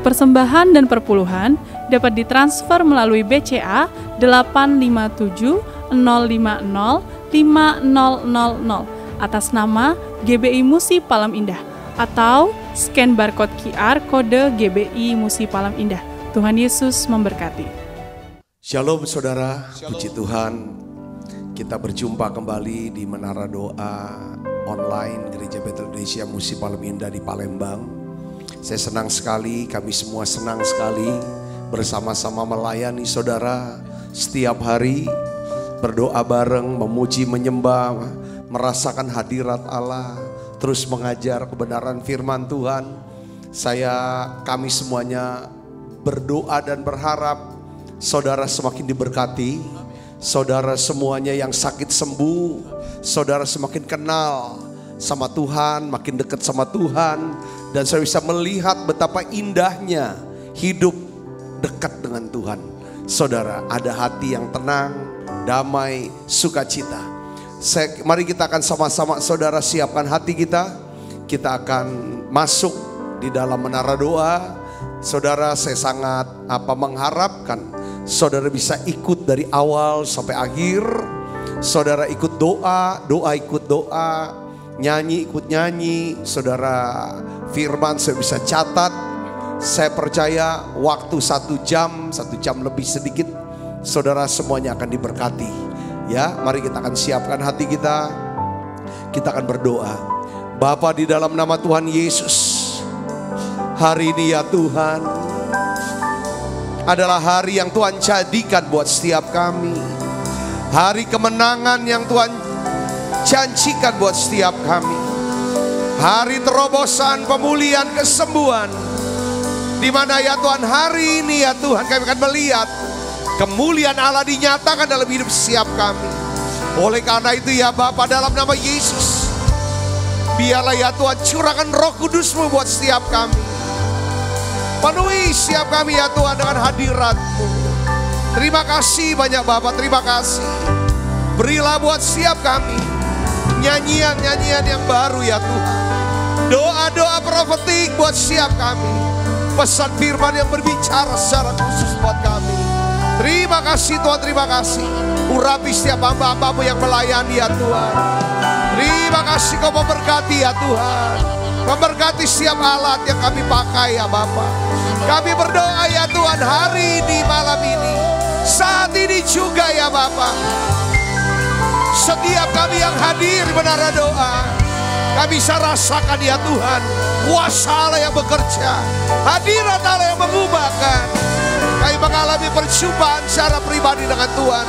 persembahan dan perpuluhan dapat ditransfer melalui BCA 857 050 5000 atas nama GBI Musi Palem Indah atau scan barcode QR kode GBI Musi Palem Indah. Tuhan Yesus memberkati. Shalom saudara, puji Tuhan. Kita berjumpa kembali di Menara Doa online Gereja Betel Indonesia Musi Palem Indah di Palembang. Saya senang sekali, kami semua senang sekali bersama-sama melayani saudara setiap hari, berdoa bareng, memuji, menyembah, merasakan hadirat Allah, terus mengajar kebenaran firman Tuhan. Kami semuanya berdoa dan berharap saudara semakin diberkati, saudara semuanya yang sakit sembuh, saudara semakin kenal sama Tuhan, makin dekat sama Tuhan. Dan saya bisa melihat betapa indahnya hidup dekat dengan Tuhan. Saudara, ada hati yang tenang, damai, sukacita. Mari kita akan sama-sama saudara siapkan hati kita. Kita akan masuk di dalam menara doa. Saudara, saya sangat mengharapkan saudara bisa ikut dari awal sampai akhir. Saudara ikut doa, doa ikut doa, nyanyi ikut nyanyi. Saudara, firman saya bisa catat. Saya percaya waktu 1 jam lebih sedikit, saudara semuanya akan diberkati. Ya, mari kita akan siapkan hati kita. Kita akan berdoa. Bapa, di dalam nama Tuhan Yesus, hari ini ya Tuhan adalah hari yang Tuhan jadikan buat setiap kami. Hari kemenangan yang Tuhan janjikan buat setiap kami. Hari terobosan, pemulihan, kesembuhan. Di mana ya Tuhan hari ini ya Tuhan kami akan melihat kemuliaan Allah dinyatakan dalam hidup setiap kami. Oleh karena itu ya Bapa, dalam nama Yesus, biarlah ya Tuhan curahkan Roh Kudus-Mu buat setiap kami. Penuhi setiap kami ya Tuhan dengan hadirat-Mu. Terima kasih banyak Bapa, terima kasih. Berilah buat setiap kami nyanyian-nyanyian yang baru ya Tuhan. Doa-doa profetik buat setiap kami. Pesan firman yang berbicara secara khusus buat kami. Terima kasih Tuhan, terima kasih. Urapi setiap hamba-hamba-Mu yang melayani ya Tuhan. Terima kasih Kau memberkati ya Tuhan. Memberkati setiap alat yang kami pakai ya Bapa. Kami berdoa ya Tuhan hari ini, malam ini, saat ini juga ya Bapa. Setiap kami yang hadir di menara doa, kami bisa rasakan ya Tuhan kuasa Allah yang bekerja, hadirat Allah yang mengubahkan. Kami mengalami perjumpaan secara pribadi dengan Tuhan.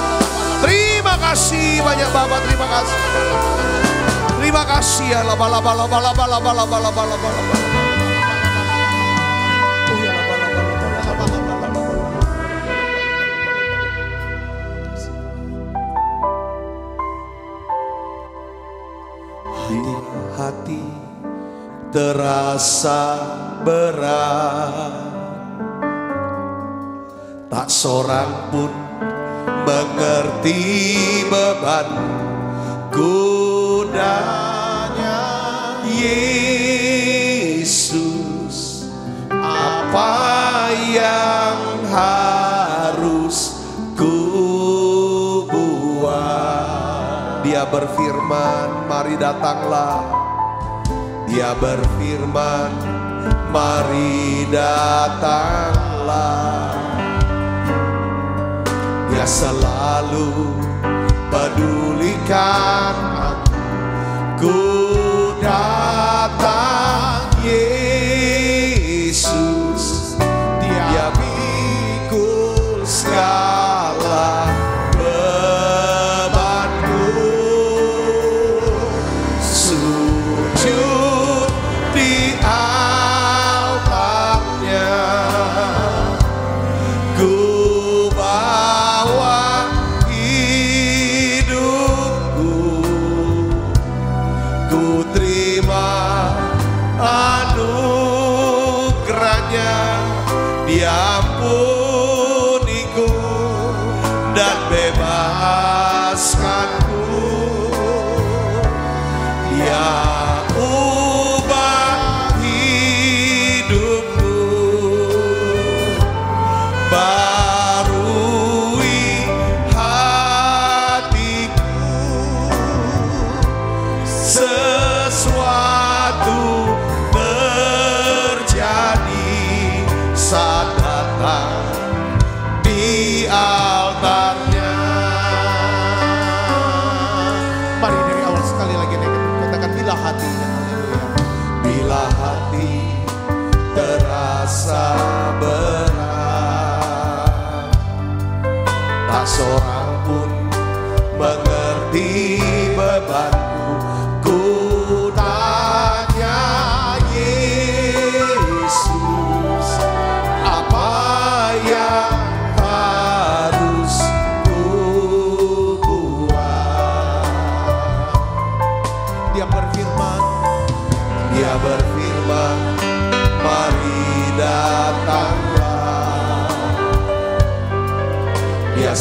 Terima kasih banyak Bapak, terima kasih. Terima kasih ya laba. Hati terasa berat, tak seorang pun mengerti beban kudanya Yesus. Apa yang harus ku buat? Dia berfirman, mari datanglah. Dia berfirman, mari datanglah. Dia selalu pedulikan aku. Ku datang Yesus, Dia pikul segala bebanku. Sujud di altarnya, ku bawa hidupku, ku terima anugerahnya. Diampuniku dan bebaskanku. Dia ubah hidupku.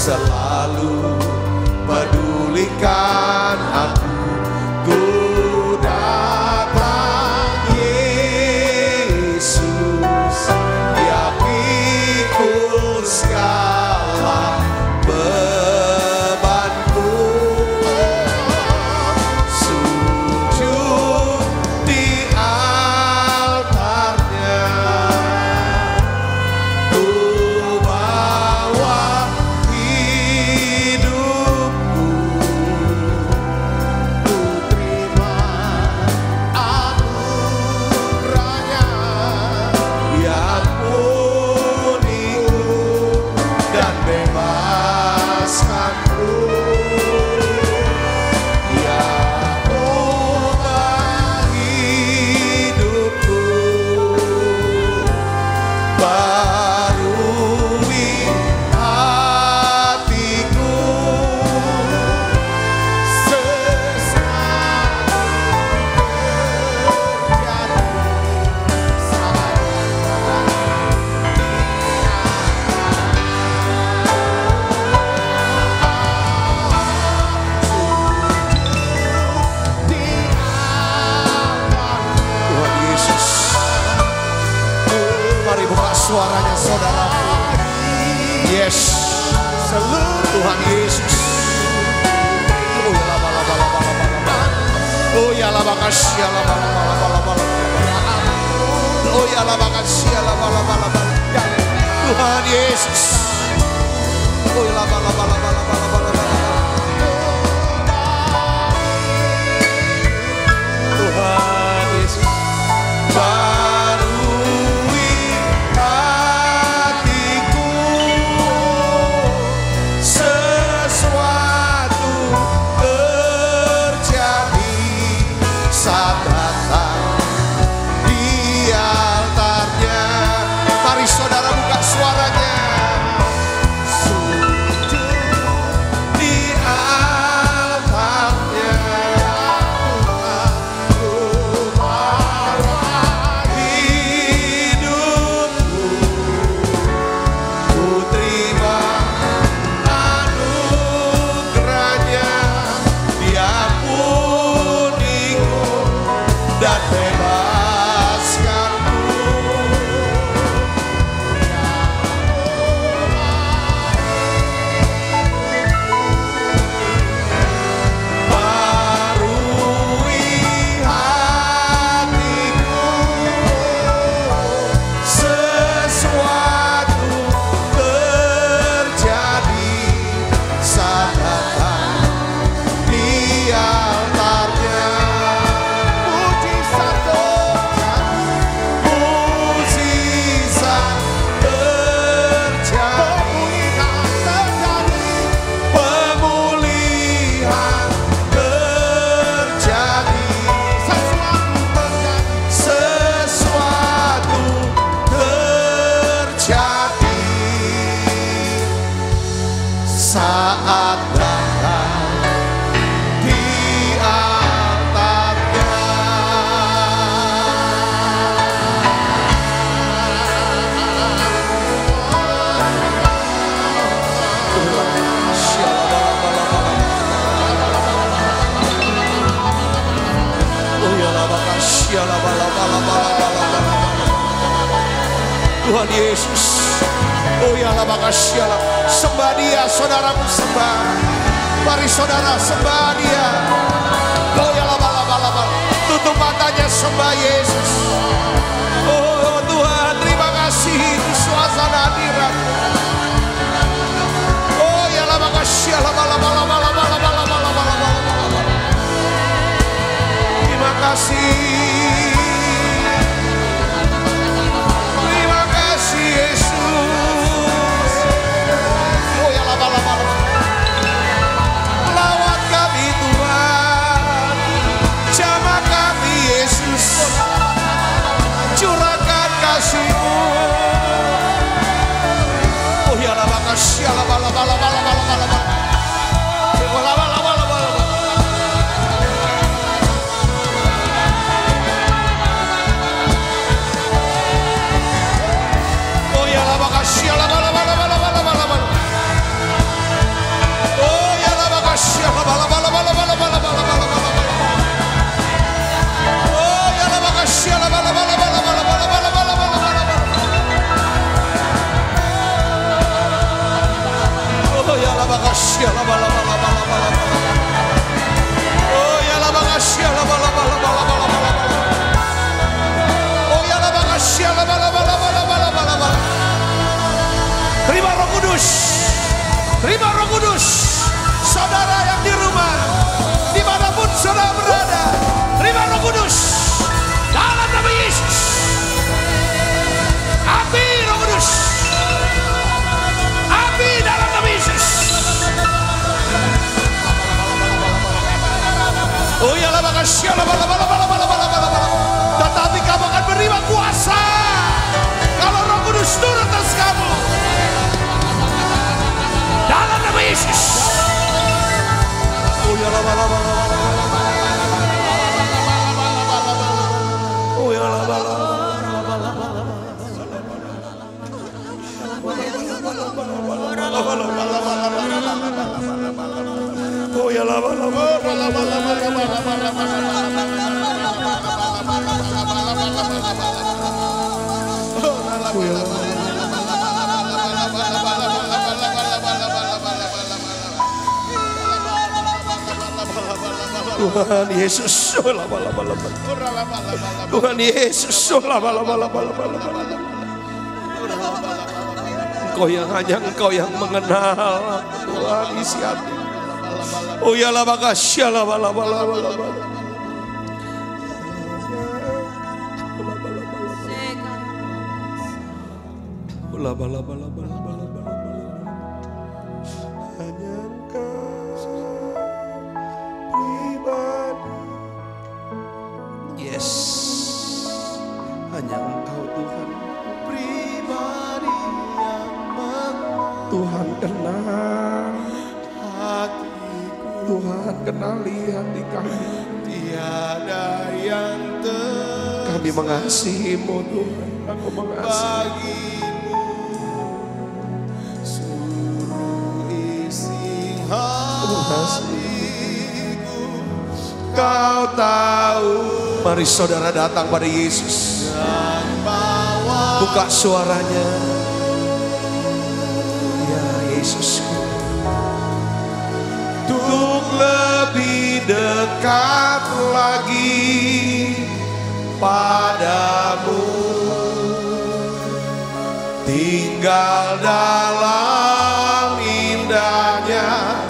selalu pedulikan aku. Ku datang Yesus, ya pikul segala bebanku. Sujud di altarnya, ku bawa hidupku. Ku terima anugerahnya yang ampuniku dan bebaskanku. Ya ubah hidupku, barui hatiku. Tuhan Yesus, mari buka suaranya saudaraku. Yes, Tuhan Yesus. Oh ya la makasih ya la oh ya la makasih ya la Tuhan Yesus. Oh ya la Tuhan Yesus. Barui hatiku, sesuatu terjadi saat datang di altarnya. Mari saudara buka suaranya. Sujud di altarnya, ku bawa hidupku. Ku terima anugerahnya, diampuniku dan bebaskanku. Barui hatiku, sesuatu terjadi saat datang di altarnya. Mujizat terjadi, pemulihan terjadi, sesuatu terjadi saat datang di altarnya. Tuhan Yesus, oh ya la makasih ya la. Sembah Dia, saudaraku sembah. Mari saudara sembah Dia. Oh ya la bala. Tutup matanya, sembah Yesus. Oh Tuhan, terima kasih itu suasana hadirat. Oh ya la makasih ya la bala. Terima kasih. Terima kasih Yesus. Oh ya la bala. Lawat kami Tuhan, jamah kami Yesus. Tetapi kamu akan menerima kuasa kalau Roh Kudus turun atas kamu. Dalam nama Yesus. Tuhan Yesus, Tuhan Yesus, Engkau yang hanya Engkau yang mengenal. Tuhan isi hati. Oh ya la makasih la bala bala bala bala. Bala bala bala bala bala bala. Hanya Engkau pribadi. Yes. Hanya Engkau Tuhan pribadi yang Tuhan kenal hatiku. Tuhan kenali hati kami. Tiada yang kami mengasihi-Mu Tuhan. Aku mengasihi. Suruh isi hatiku. Kau tahu. Mari saudara datang pada Yesus. Buka suaranya. Ya Yesusku. Untuk lebih dekat lagi padamu, tinggal dalam indahnya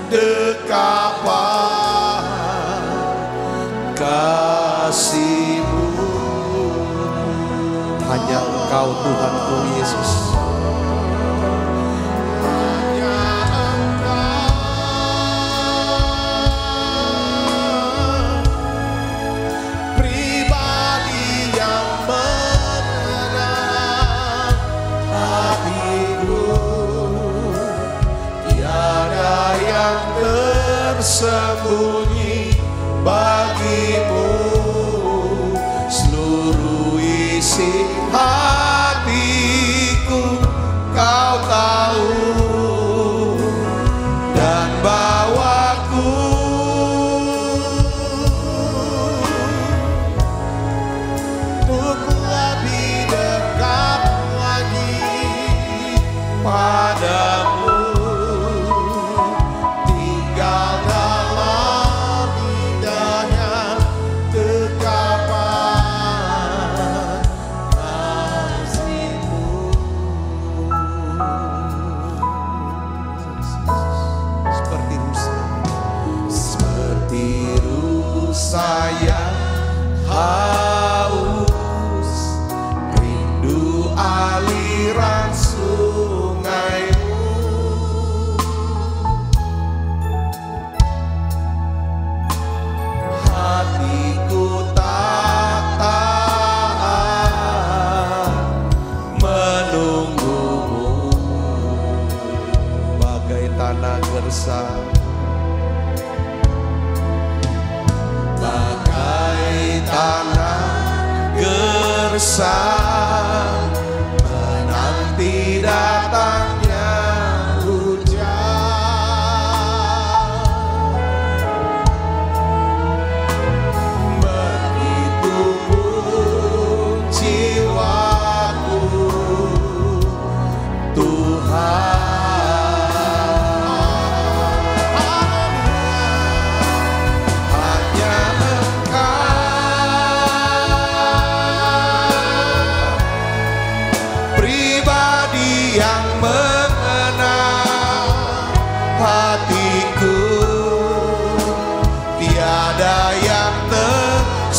dekapan kasih-Mu. Hanya Engkau Tuhanku Yesus. Sembunyi bagi-Mu, seluruh isi hatiku Kau tahu, dan bawaku untuk lebih dekat lagi padamu. Saya haus, rindu aliran sungai-Mu. Hatiku tak tahan menunggu-Mu, bagai tanah gersang. Tanah gersang menanti datangnya hujan. Begitupun jiwaku Tuhan.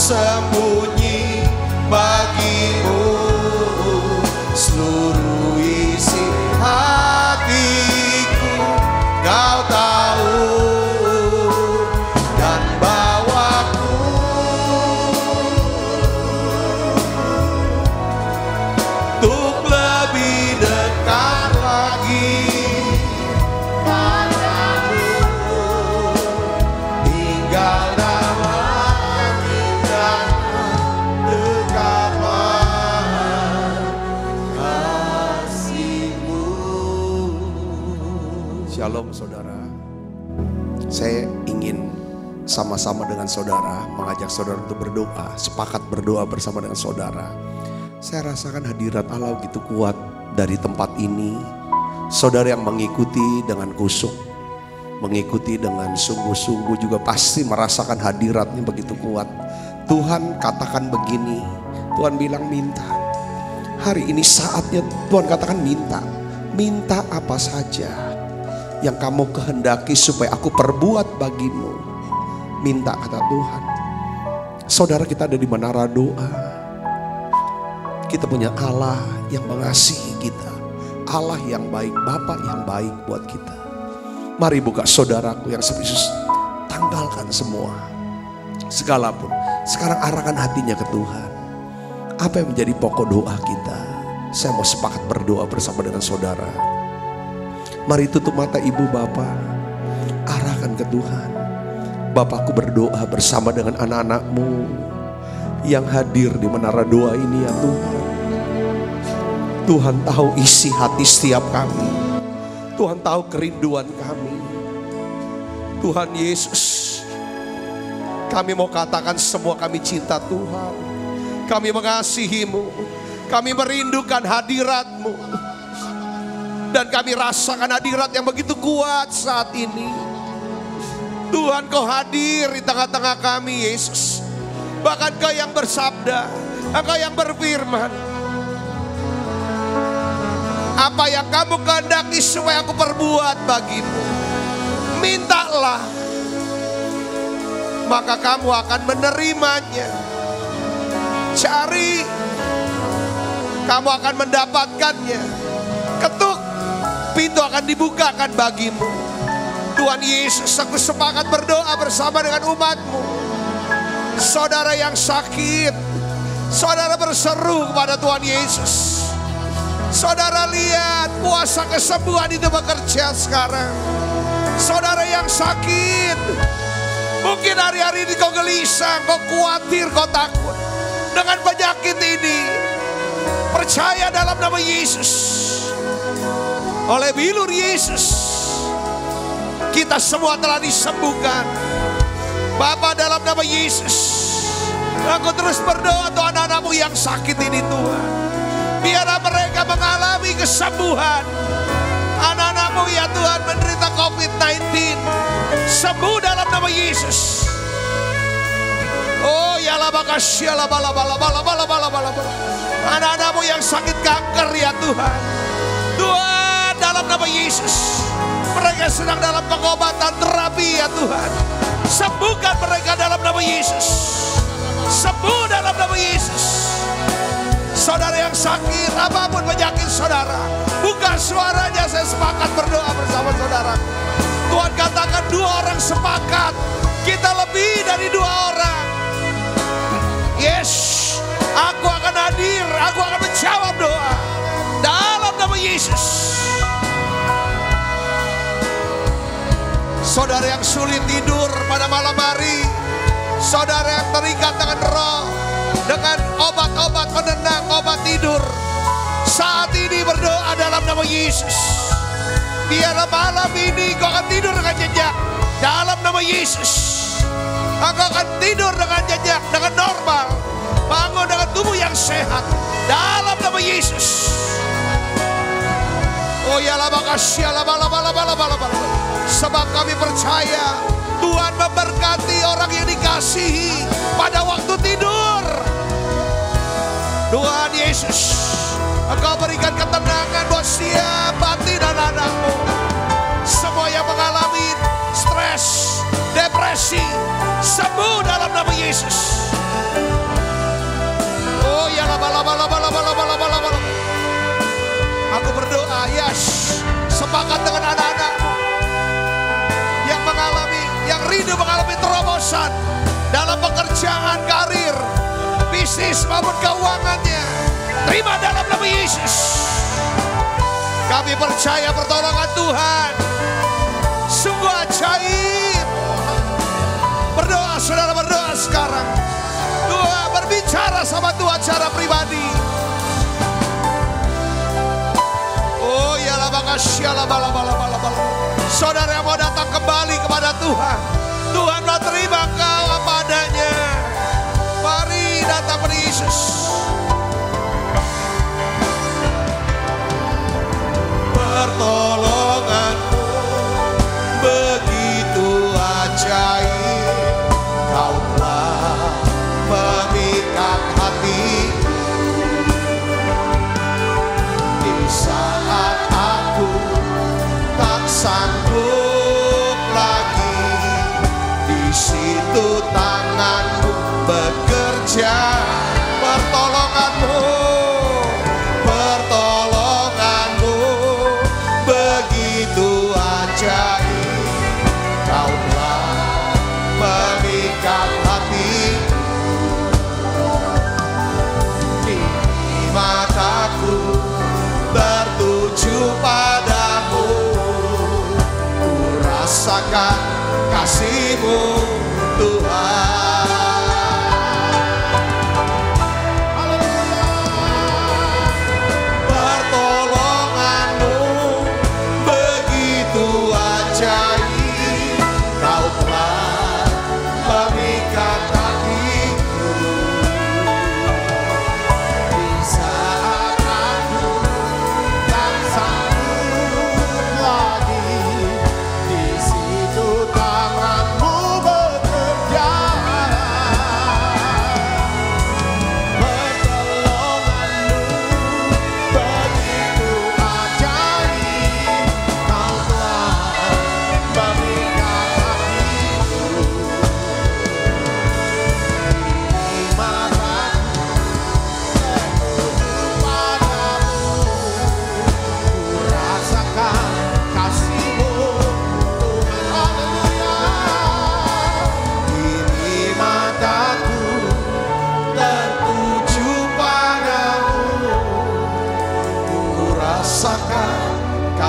Sembunyi bagi-Mu. Shalom saudara. Saya ingin sama-sama dengan saudara mengajak saudara untuk berdoa, sepakat berdoa bersama dengan saudara. Saya rasakan hadirat Allah begitu kuat dari tempat ini. Saudara yang mengikuti dengan kusuk, mengikuti dengan sungguh-sungguh juga pasti merasakan hadiratnya begitu kuat. Tuhan katakan begini, Tuhan bilang minta. Hari ini saatnya Tuhan katakan minta. Minta apa saja yang kamu kehendaki supaya aku perbuat bagimu. Minta, kata Tuhan. Saudara, kita ada di menara doa. Kita punya Allah yang mengasihi kita, Allah yang baik, Bapa yang baik buat kita. Mari buka saudaraku yang serius, tanggalkan semua segalapun. Sekarang arahkan hatinya ke Tuhan. Apa yang menjadi pokok doa kita? Saya mau sepakat berdoa bersama dengan saudara. Mari tutup mata ibu bapak, arahkan ke Tuhan. Bapakku berdoa bersama dengan anak-anakmu yang hadir di menara doa ini ya Tuhan. Tuhan tahu isi hati setiap kami. Tuhan tahu kerinduan kami. Tuhan Yesus, kami mau katakan semua kami cinta Tuhan. Kami mengasihi-Mu. Kami merindukan hadirat-Mu. Dan kami rasakan hadirat yang begitu kuat saat ini. Tuhan, Kau hadir di tengah-tengah kami Yesus. Bahkan Kau yang bersabda, Engkau yang berfirman, apa yang kamu kehendaki supaya aku perbuat bagimu, mintalah, maka kamu akan menerimanya. Cari, kamu akan mendapatkannya. Ketuk, pintu akan dibukakan bagimu. Tuhan Yesus, aku sepakat berdoa bersama dengan umat-Mu. Saudara yang sakit, saudara berseru kepada Tuhan Yesus. Saudara lihat kuasa kesembuhan itu bekerja sekarang. Saudara yang sakit, mungkin hari-hari ini kau gelisah, kau khawatir, kau takut dengan penyakit ini. Percaya dalam nama Yesus, oleh bilur Yesus, kita semua telah disembuhkan. Bapa, dalam nama Yesus, aku terus berdoa untuk anak-anak-Mu yang sakit ini Tuhan. Biarlah mereka mengalami kesembuhan. Anak-anak-Mu ya Tuhan menderita COVID-19, sembuh dalam nama Yesus. Oh ya labakasya bala. Anak-anak-Mu yang sakit kanker ya Tuhan. Tuhan, dalam nama Yesus, mereka sedang dalam pengobatan terapi ya Tuhan. Sembuhkan mereka dalam nama Yesus. Sembuh dalam nama Yesus. Saudara yang sakit, apapun penyakit saudara, buka suaranya, saya sepakat berdoa bersama saudara. Tuhan katakan 2 orang sepakat, kita lebih dari 2 orang. Yes, aku akan hadir, aku akan menjawab doa dalam nama Yesus. Saudara yang sulit tidur pada malam hari, saudara yang terikat dengan roh, dengan obat-obat penenang, obat tidur, saat ini berdoa dalam nama Yesus. Biarlah malam ini kau akan tidur dengan nyenyak dalam nama Yesus. Aku akan tidur dengan nyenyak, dengan normal, bangun dengan tubuh yang sehat dalam nama Yesus. Oh ya labakasya bala. Sebab kami percaya Tuhan memberkati orang yang dikasihi pada waktu tidur. Tuhan Yesus, Engkau berikan ketenangan buat setiap batin anak-anak-Mu. Semua yang mengalami stres, depresi, sembuh dalam nama Yesus. Oh ya bala. Aku berdoa, yes, sepakat dengan anak-anak-Mu yang mengalami, yang rindu mengalami terobosan dalam pekerjaan, karir, bisnis maupun keuangannya. Terima dalam nama Yesus. Kami percaya pertolongan Tuhan sungguh ajaib. Berdoa, saudara, berdoa sekarang. Doa, berbicara sama Tuhan secara pribadi. Oh ya labakasya bala. Saudara yang mau datang kembali kepada Tuhan, Tuhan mau terima kau apa adanya. Mari datang pada Yesus. Pertolonganmu begitu ajaib, kau telah memikat hati. Di saat aku tak sanggup lagi, di situ tanganmu bekerja. Pertolonganmu begitu ajaib, kau telah memikat hati. Kini mataku tertuju padamu, ku rasakan kasih-Mu Tuhan.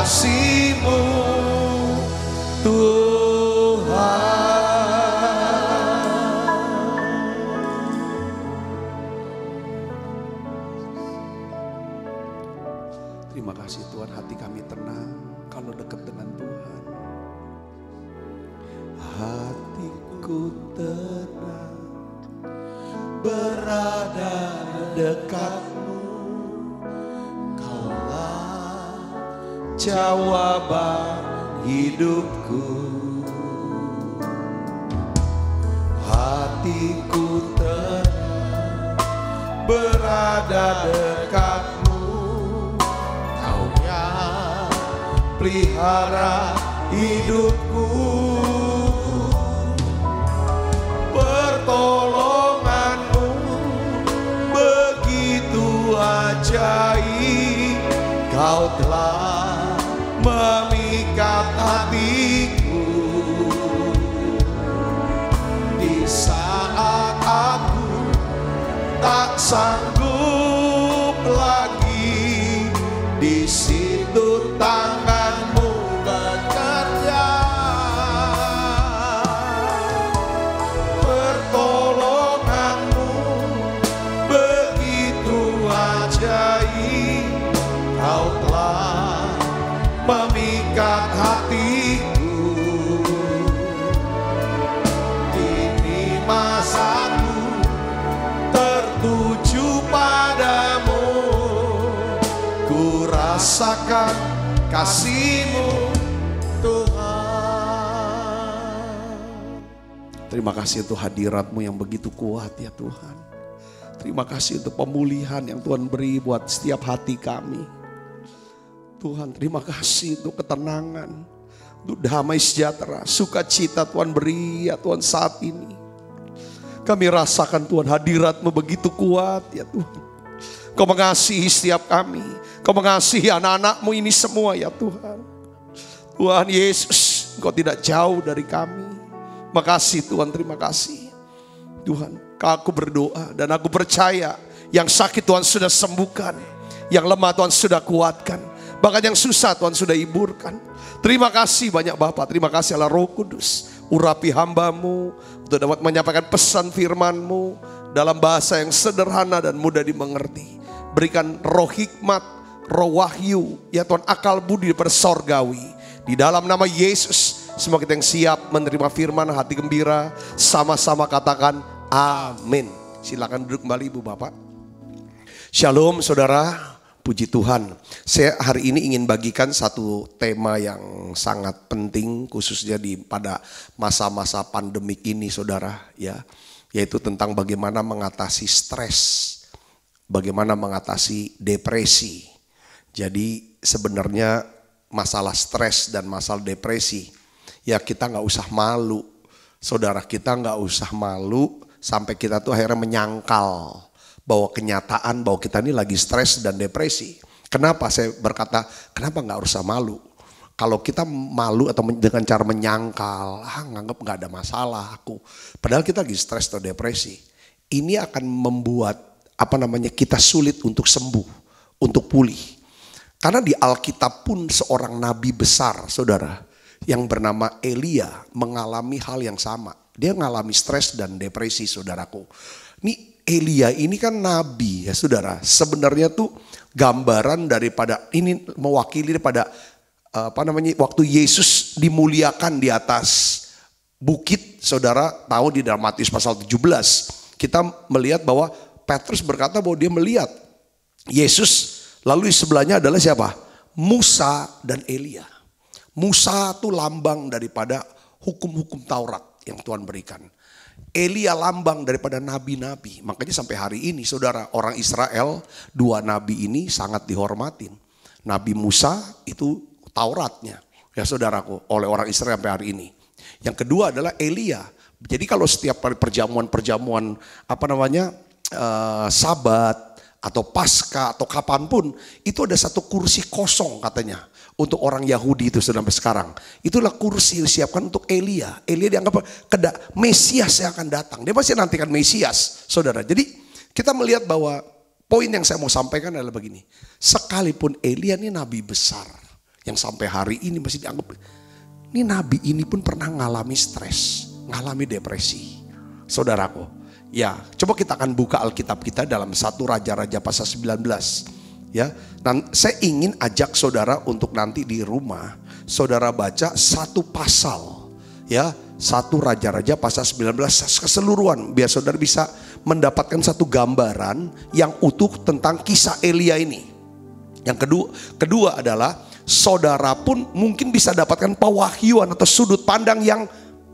Kasih-Mu Tuhan. Terima kasih Tuhan, hati kami tenang kalau dekat dengan Tuhan. Hatiku tenang berada dekat-Mu, Kaulah jawaban hidupku. Hatiku tenang berada dekat-Mu, Kau yang pelihara hidupku. Pertolongan-Mu begitu ajaib, Kau telah memikat hatiku. Di saat aku tak sanggup lagi, di situ tangan-Mu bekerja. Pertolongan-Mu begitu ajaib, Kau telah memikat hatiku. Kini masaku tertuju padamu, ku rasakan kasih-Mu Tuhan. Terima kasih untuk hadirat-Mu yang begitu kuat ya Tuhan. Terima kasih untuk pemulihan yang Tuhan beri buat setiap hati kami. Tuhan, terima kasih untuk ketenangan, untuk damai sejahtera, sukacita Tuhan beri ya Tuhan saat ini. Kami rasakan Tuhan hadirat-Mu begitu kuat ya Tuhan. Kau mengasihi setiap kami, Kau mengasihi anak-anak-Mu ini semua ya Tuhan. Tuhan Yesus, Engkau tidak jauh dari kami. Makasih Tuhan, terima kasih. Tuhan, aku berdoa dan aku percaya yang sakit Tuhan sudah sembuhkan, yang lemah Tuhan sudah kuatkan, bahkan yang susah Tuhan sudah hiburkan. Terima kasih banyak Bapa, terima kasih Allah Roh Kudus. Urapi hamba-Mu untuk dapat menyampaikan pesan firman-Mu dalam bahasa yang sederhana dan mudah dimengerti. Berikan roh hikmat, roh wahyu, ya Tuhan, akal budi daripada sorgawi. Di dalam nama Yesus, semua kita yang siap menerima firman, hati gembira, sama-sama katakan amin. Silakan duduk kembali Ibu Bapak. Shalom saudara. Puji Tuhan, saya hari ini ingin bagikan satu tema yang sangat penting khususnya pada masa-masa pandemik ini saudara ya, yaitu tentang bagaimana mengatasi stres, bagaimana mengatasi depresi. Jadi sebenarnya masalah stres dan masalah depresi ya kita nggak usah malu, saudara, kita nggak usah malu sampai kita tuh akhirnya menyangkal bahwa kenyataan bahwa kita ini lagi stres dan depresi. Kenapa saya berkata, kenapa nggak usah malu? Kalau kita malu atau dengan cara menyangkal, nganggap nggak ada masalah aku. Padahal kita lagi stres atau depresi. Ini akan membuat kita sulit untuk sembuh, untuk pulih. Karena di Alkitab pun seorang nabi besar, saudara, yang bernama Elia mengalami hal yang sama. Dia mengalami stres dan depresi, saudaraku. Ini Elia ini kan nabi ya saudara, sebenarnya tuh gambaran daripada ini mewakili daripada waktu Yesus dimuliakan di atas bukit, saudara tahu di dalam Matius pasal 17 kita melihat bahwa Petrus berkata bahwa dia melihat Yesus, lalu di sebelahnya adalah siapa? Musa dan Elia. Musa tuh lambang daripada hukum-hukum Taurat yang Tuhan berikan. Elia lambang daripada nabi-nabi. Makanya sampai hari ini saudara, orang Israel, dua nabi ini sangat dihormatin. Nabi Musa itu Tauratnya ya saudaraku, oleh orang Israel sampai hari ini. Yang kedua adalah Elia. Jadi kalau setiap kali perjamuan Sabat atau Paskah atau kapanpun, itu ada satu kursi kosong katanya. Untuk orang Yahudi itu sampai sekarang. Itulah kursi disiapkan untuk Elia. Elia dianggap Mesias yang akan datang. Dia pasti nantikan Mesias, saudara. Jadi kita melihat bahwa poin yang saya mau sampaikan adalah begini. Sekalipun Elia ini nabi besar. Yang sampai hari ini masih dianggap. Ini nabi ini pun pernah ngalami stres. Ngalami depresi. Saudaraku. Ya, coba kita akan buka Alkitab kita dalam 1 Raja-Raja pasal 19. Ya, dan saya ingin ajak saudara untuk nanti di rumah saudara baca satu pasal, ya, 1 Raja-Raja pasal 19 keseluruhan, biar saudara bisa mendapatkan satu gambaran yang utuh tentang kisah Elia ini. Yang kedua adalah saudara pun mungkin bisa dapatkan pewahyuan atau sudut pandang yang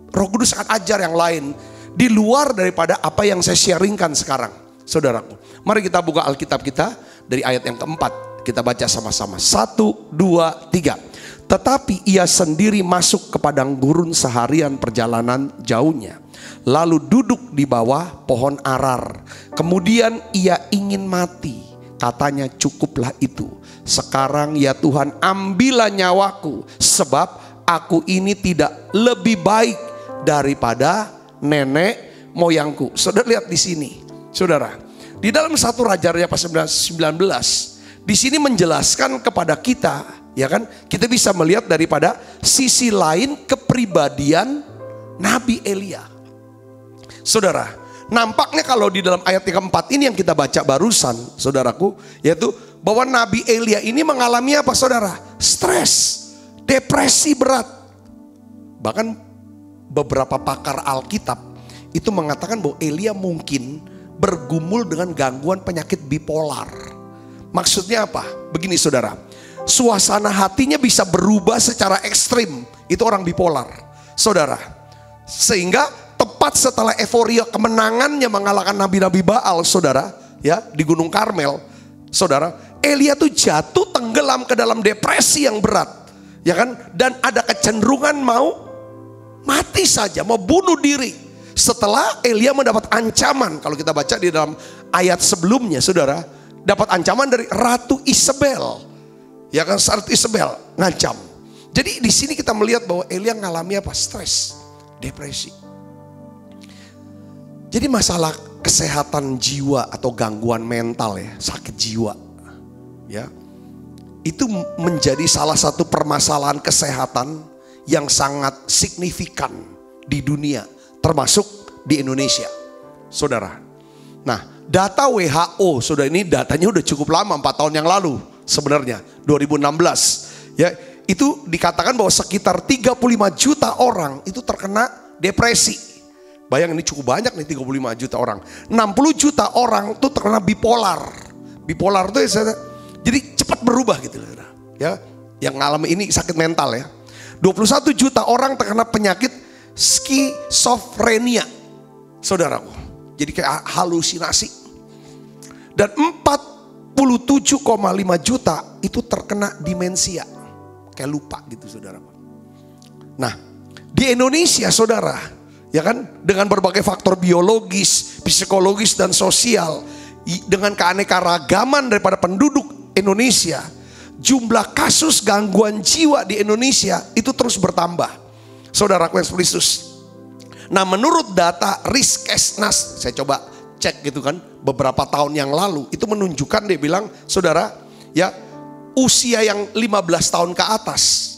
Roh Kudus akan ajar yang lain di luar daripada apa yang saya sharingkan sekarang, saudaraku. Mari kita buka Alkitab kita. Dari ayat yang keempat kita baca sama-sama. 1, 2, 3. Tetapi ia sendiri masuk ke padang gurun seharian perjalanan jauhnya. Lalu duduk di bawah pohon arar. Kemudian ia ingin mati. Katanya cukuplah itu. Sekarang ya Tuhan ambillah nyawaku. Sebab aku ini tidak lebih baik daripada nenek moyangku. Saudara lihat di sini. Saudara. Di dalam 1 Raja-Raja pasal 19 di sini menjelaskan kepada kita, ya kan? Kita bisa melihat daripada sisi lain kepribadian Nabi Elia. Saudara, nampaknya kalau di dalam ayat yang keempat ini yang kita baca barusan, saudaraku, yaitu bahwa Nabi Elia ini mengalami apa, saudara? Stres, depresi berat. Bahkan beberapa pakar Alkitab itu mengatakan bahwa Elia mungkin bergumul dengan gangguan penyakit bipolar. Maksudnya apa? Begini saudara, suasana hatinya bisa berubah secara ekstrim. Itu orang bipolar, saudara. Sehingga tepat setelah euforia kemenangannya mengalahkan nabi-nabi Baal, saudara, ya, di Gunung Karmel, saudara, Elia tuh jatuh tenggelam ke dalam depresi yang berat, ya kan? Dan ada kecenderungan mau mati saja, mau bunuh diri. Setelah Elia mendapat ancaman, kalau kita baca di dalam ayat sebelumnya, saudara, dapat ancaman dari Ratu Isabel, ya kan, Ratu Isabel ngancam. Jadi di sini kita melihat bahwa Elia mengalami apa? Stres, depresi. Jadi masalah kesehatan jiwa atau gangguan mental ya, sakit jiwa, ya, itu menjadi salah satu permasalahan kesehatan yang sangat signifikan di dunia. Termasuk di Indonesia, saudara. Nah, data WHO, saudara, ini datanya udah cukup lama, 4 tahun yang lalu sebenarnya, 2016. Ya, itu dikatakan bahwa sekitar 35 juta orang itu terkena depresi. Bayangin ini cukup banyak nih 35 juta orang. 60 juta orang itu terkena bipolar. Bipolar itu jadi cepat berubah gitu ya. Yang ngalami ini sakit mental ya. 21 juta orang terkena penyakit skizofrenia. Saudaraku. Jadi kayak halusinasi. Dan 47,5 juta itu terkena demensia. Kayak lupa gitu saudaraku. Nah di Indonesia saudara, ya kan, dengan berbagai faktor biologis, psikologis dan sosial, dengan keanekaragaman daripada penduduk Indonesia, jumlah kasus gangguan jiwa di Indonesia itu terus bertambah. Saudaraku yang Kristus. Nah menurut data Riskesnas, saya coba cek gitu kan, beberapa tahun yang lalu, itu menunjukkan dia bilang, saudara, ya usia yang 15 tahun ke atas,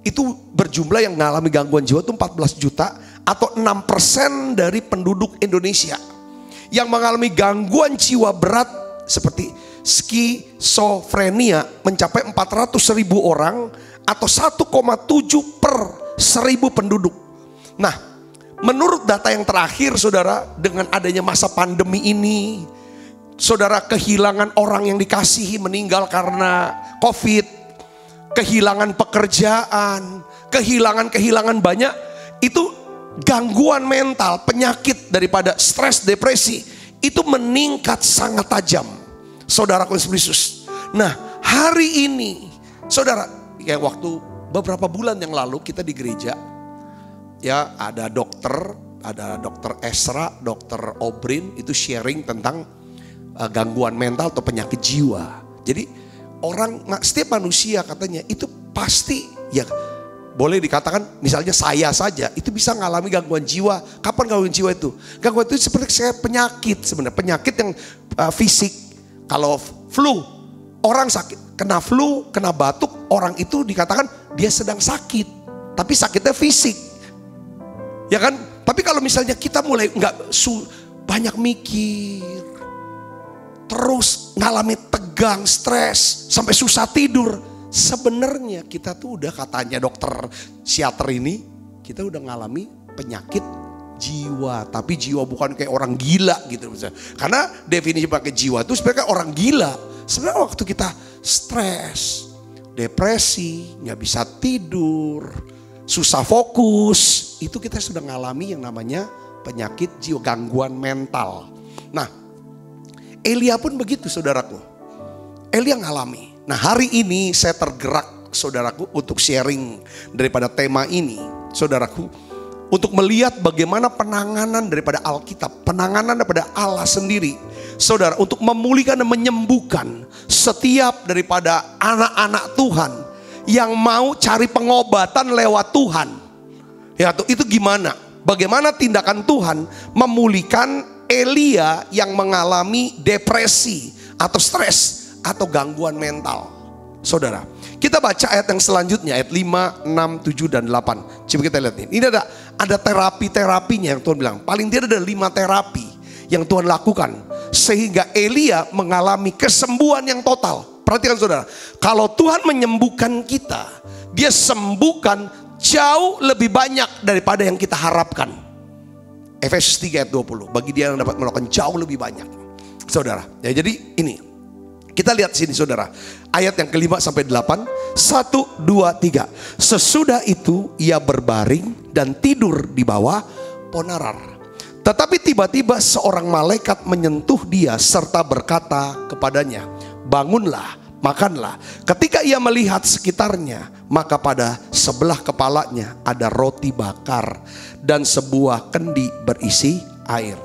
itu berjumlah yang mengalami gangguan jiwa itu 14 juta atau 6% dari penduduk Indonesia. Yang mengalami gangguan jiwa berat seperti skizofrenia mencapai 400.000 orang atau 1,7 per 1.000 penduduk. Nah, menurut data yang terakhir saudara, dengan adanya masa pandemi ini, saudara, kehilangan orang yang dikasihi meninggal karena COVID, kehilangan pekerjaan, kehilangan banyak, itu gangguan mental, penyakit daripada stres, depresi, itu meningkat sangat tajam. Saudaraku Yesus. Nah hari ini, saudara, kayak waktu beberapa bulan yang lalu kita di gereja, ya ada dokter Esra, dokter Obrin, itu sharing tentang gangguan mental atau penyakit jiwa. Jadi setiap manusia katanya itu pasti, ya boleh dikatakan misalnya saya saja itu bisa mengalami gangguan jiwa. Kapan gangguan jiwa itu? Gangguan itu seperti penyakit sebenarnya, penyakit yang fisik. Kalau flu, orang sakit, kena flu, kena batuk, orang itu dikatakan dia sedang sakit, tapi sakitnya fisik, ya kan? Tapi kalau misalnya kita mulai banyak mikir, terus ngalami tegang, stres, sampai susah tidur. Sebenarnya kita tuh udah, katanya dokter psikiater ini, kita udah ngalami penyakit jiwa. Tapi jiwa bukan kayak orang gila gitu. Karena definisi pakai jiwa itu sebenarnya orang gila. Sebenarnya waktu kita stres, depresi, gak bisa tidur, susah fokus, itu kita sudah ngalami yang namanya penyakit jiwa, gangguan mental. Nah Elia pun begitu saudaraku. Elia ngalami. Nah hari ini saya tergerak saudaraku untuk sharing daripada tema ini saudaraku. Untuk melihat bagaimana penanganan daripada Alkitab, penanganan daripada Allah sendiri. Saudara, untuk memulihkan dan menyembuhkan setiap daripada anak-anak Tuhan yang mau cari pengobatan lewat Tuhan. Ya, itu gimana? Bagaimana tindakan Tuhan memulihkan Elia yang mengalami depresi atau stres atau gangguan mental. Saudara, kita baca ayat yang selanjutnya, ayat 5, 6, 7, dan 8. Coba kita lihat ini. Ini ada terapi-terapinya yang Tuhan bilang. Paling tidak ada 5 terapi yang Tuhan lakukan. Sehingga Elia mengalami kesembuhan yang total. Perhatikan saudara, kalau Tuhan menyembuhkan kita, dia sembuhkan jauh lebih banyak daripada yang kita harapkan. Efesus 3 ayat 20. Bagi dia yang dapat melakukan jauh lebih banyak. Saudara, ya jadi ini. Kita lihat sini saudara, ayat yang ke-5 sampai 8, 1, 2, 3. Sesudah itu ia berbaring dan tidur di bawah ponarar. Tetapi tiba-tiba seorang malaikat menyentuh dia serta berkata kepadanya, bangunlah, makanlah. Ketika ia melihat sekitarnya, maka pada sebelah kepalanya ada roti bakar dan sebuah kendi berisi air.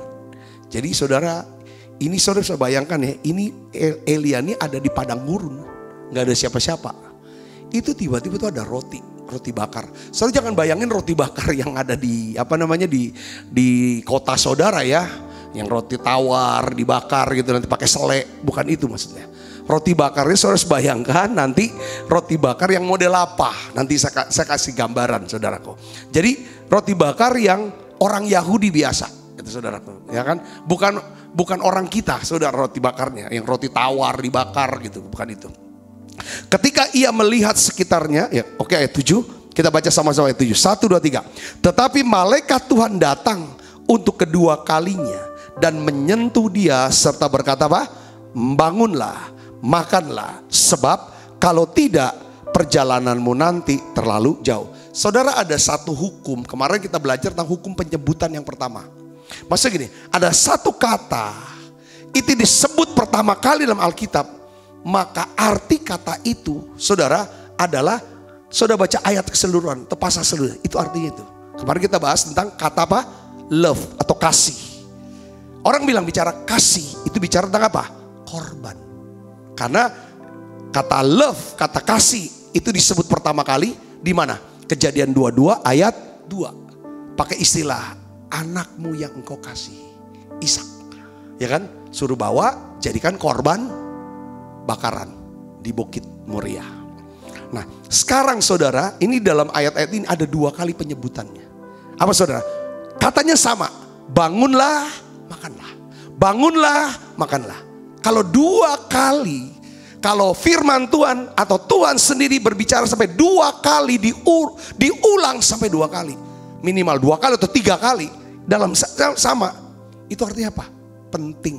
Jadi saudara, ini saudara bisa bayangkan ya, ini Elia ini ada di padang gurun, nggak ada siapa-siapa. Itu tiba-tiba tuh ada roti bakar. Saudara jangan bayangin roti bakar yang ada di di kota saudara ya, yang roti tawar dibakar gitu nanti pakai selai, bukan itu maksudnya. Roti bakarnya saudara bayangkan nanti roti bakar yang model apa? Nanti saya kasih gambaran saudaraku. Jadi roti bakar yang orang Yahudi biasa. Itu saudaraku, ya kan? Bukan orang kita, saudara, roti bakarnya, yang roti tawar dibakar gitu, bukan itu. Ketika ia melihat sekitarnya, ya oke, ayat 7, kita baca sama-sama ayat 7. 1, 2, 3. Tetapi malaikat Tuhan datang untuk kedua kalinya dan menyentuh dia serta berkata apa? Bangunlah, makanlah, sebab kalau tidak perjalananmu nanti terlalu jauh. Saudara, ada satu hukum, kemarin kita belajar tentang hukum penyebutan yang pertama. Maksudnya gini, ada satu kata, itu disebut pertama kali dalam Alkitab, maka arti kata itu, saudara, adalah, saudara baca ayat keseluruhan, atau pasal seluruh, itu artinya itu. Kemarin kita bahas tentang kata apa? Love atau kasih. Orang bilang bicara kasih, itu bicara tentang apa? Korban. Karena kata love, kata kasih, itu disebut pertama kali di mana? Kejadian 22 ayat 2. Pakai istilah anakmu yang engkau kasih, Ishak. Ya kan? Suruh bawa, jadikan korban bakaran di Bukit Moria. Nah, sekarang saudara, ini dalam ayat-ayat ini ada 2 kali penyebutannya. Apa saudara? Katanya sama, bangunlah, makanlah. Bangunlah, makanlah. Kalau 2 kali, kalau firman Tuhan atau Tuhan sendiri berbicara sampai 2 kali, diulang sampai 2 kali. Minimal 2 kali atau 3 kali dalam sama. Itu artinya apa? Penting.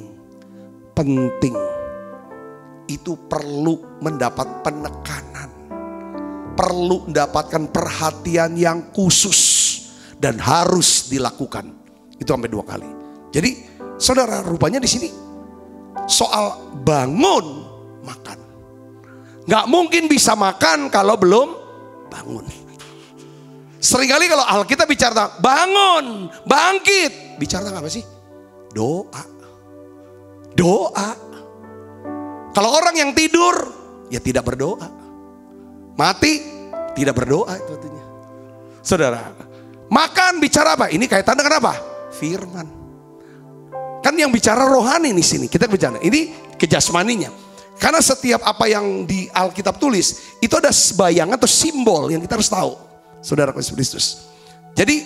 Penting. Itu perlu mendapat penekanan. Perlu mendapatkan perhatian yang khusus. Dan harus dilakukan. Itu sampai 2 kali. Jadi saudara, rupanya di sini soal bangun, makan. Gak mungkin bisa makan kalau belum bangun. Seringkali kalau Alkitab bicara tentang bangun, bangkit, bicara tentang apa sih? Doa. Doa. Kalau orang yang tidur, ya tidak berdoa. Mati, tidak berdoa itu artinya. Saudara, makan bicara apa? Ini kaitan dengan apa? Firman. Kan yang bicara rohani di sini. Kita bicara ini kejasmaninya. Karena setiap apa yang di Alkitab tulis itu ada bayangan atau simbol yang kita harus tahu. Saudara Kristus. Jadi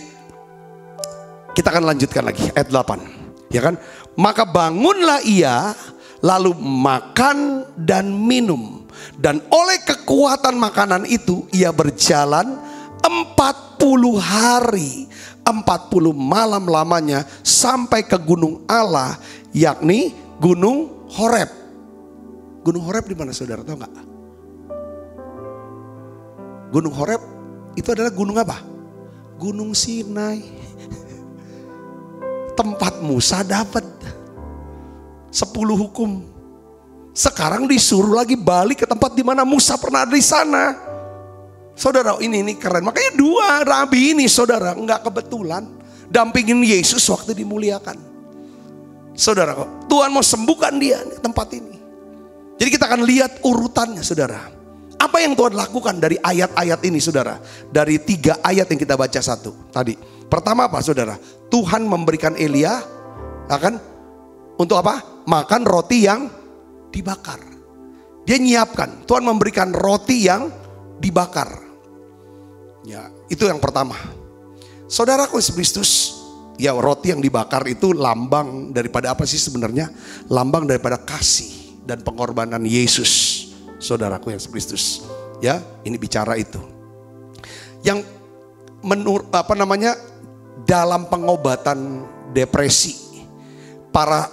kita akan lanjutkan lagi ayat 8. Ya kan? Maka bangunlah ia lalu makan dan minum. Dan oleh kekuatan makanan itu ia berjalan 40 hari 40 malam lamanya sampai ke gunung Allah, yakni gunung Horeb. Gunung Horeb di mana saudara, tahu nggak? Gunung Horeb itu adalah gunung apa? Gunung Sinai. Tempat Musa dapat 10 hukum. Sekarang disuruh lagi balik ke tempat di mana Musa pernah ada di sana. Saudara, ini keren. Makanya 2 rabi ini saudara enggak kebetulan dampingin Yesus waktu dimuliakan. Saudara, Tuhan mau sembuhkan dia di tempat ini. Jadi kita akan lihat urutannya saudara. Apa yang Tuhan lakukan dari ayat-ayat ini saudara? Dari 3 ayat yang kita baca tadi. Pertama apa saudara? Tuhan memberikan Elia akan untuk apa? Makan roti yang dibakar. Dia nyiapkan. Tuhan memberikan roti yang dibakar. Ya, itu yang pertama. Saudaraku Kristus, ya roti yang dibakar itu lambang daripada apa sih sebenarnya? Lambang daripada kasih dan pengorbanan Yesus. Saudaraku yang Kristus. Ya, ini bicara itu. Yang dalam pengobatan depresi, para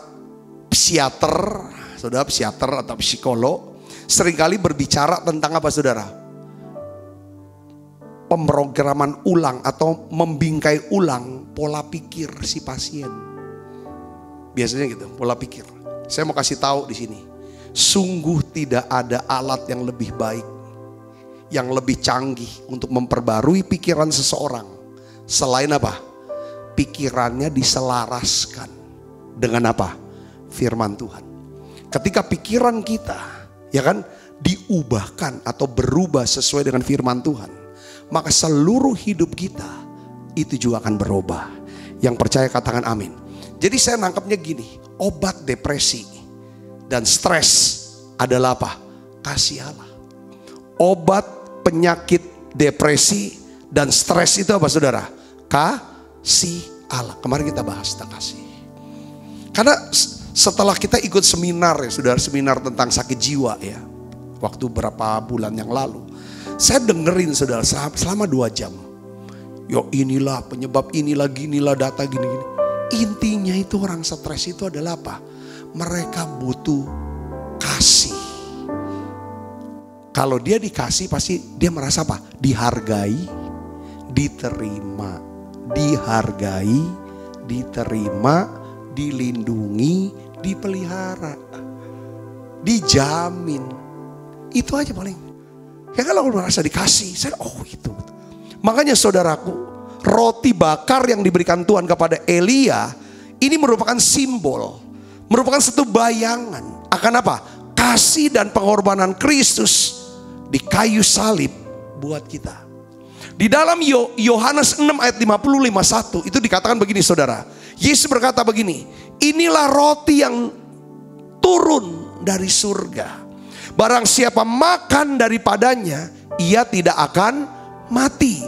psikiater, saudara psikiater atau psikolog seringkali berbicara tentang apa saudara? Pemrograman ulang atau membingkai ulang pola pikir si pasien. Biasanya gitu, pola pikir. Saya mau kasih tahu di sini, sungguh tidak ada alat yang lebih baik, yang lebih canggih untuk memperbarui pikiran seseorang selain apa? Pikirannya diselaraskan dengan apa? Firman Tuhan. Ketika pikiran kita, ya kan, diubahkan atau berubah sesuai dengan firman Tuhan, maka seluruh hidup kita itu juga akan berubah. Yang percaya katakan amin. Jadi saya nangkapnya gini, obat depresi dan stres adalah apa? Kasih Allah. Obat penyakit depresi dan stres itu apa saudara? Kasih Allah. Kemarin kita bahas tentang kasih. Karena setelah kita ikut seminar ya saudara, seminar tentang sakit jiwa ya. waktu berapa bulan yang lalu. Saya dengerin saudara selama 2 jam. Yo inilah penyebab, inilah ginilah data gini-gini. Intinya itu orang stres itu adalah apa? Mereka butuh kasih. Kalau dia dikasih pasti dia merasa apa? Dihargai, diterima. Dihargai, diterima, dilindungi, dipelihara, dijamin. Itu aja paling. Ya kalau merasa dikasih, saya itu. Makanya saudaraku, roti bakar yang diberikan Tuhan kepada Elia ini merupakan simbol, merupakan satu bayangan akan apa? Kasih dan pengorbanan Kristus di kayu salib buat kita. Di dalam Yohanes 6 ayat 55:1 itu dikatakan begini saudara. Yesus berkata begini, inilah roti yang turun dari surga. Barang siapa makan daripadanya, ia tidak akan mati.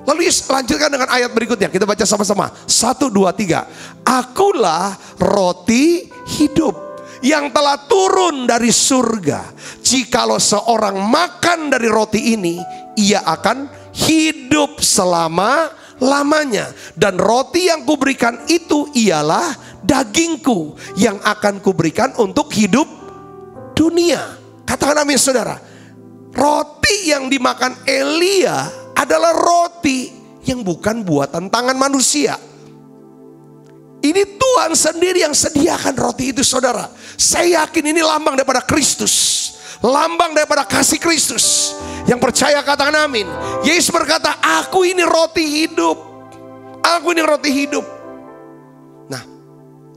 Lalu Yesus lanjutkan dengan ayat berikutnya. Kita baca sama-sama. 1, 2, 3. Akulah roti hidup yang telah turun dari surga. Jikalau seorang makan dari roti ini, ia akan hidup selama-lamanya. Dan roti yang kuberikan itu ialah dagingku yang akan kuberikan untuk hidup dunia. Katakan amin saudara. Roti yang dimakan Elia adalah roti yang bukan buatan tangan manusia. Ini Tuhan sendiri yang sediakan roti itu saudara. Saya yakin ini lambang daripada Kristus. Lambang daripada kasih Kristus. Yang percaya katakan amin. Yesus berkata, aku ini roti hidup. Aku ini roti hidup. Nah,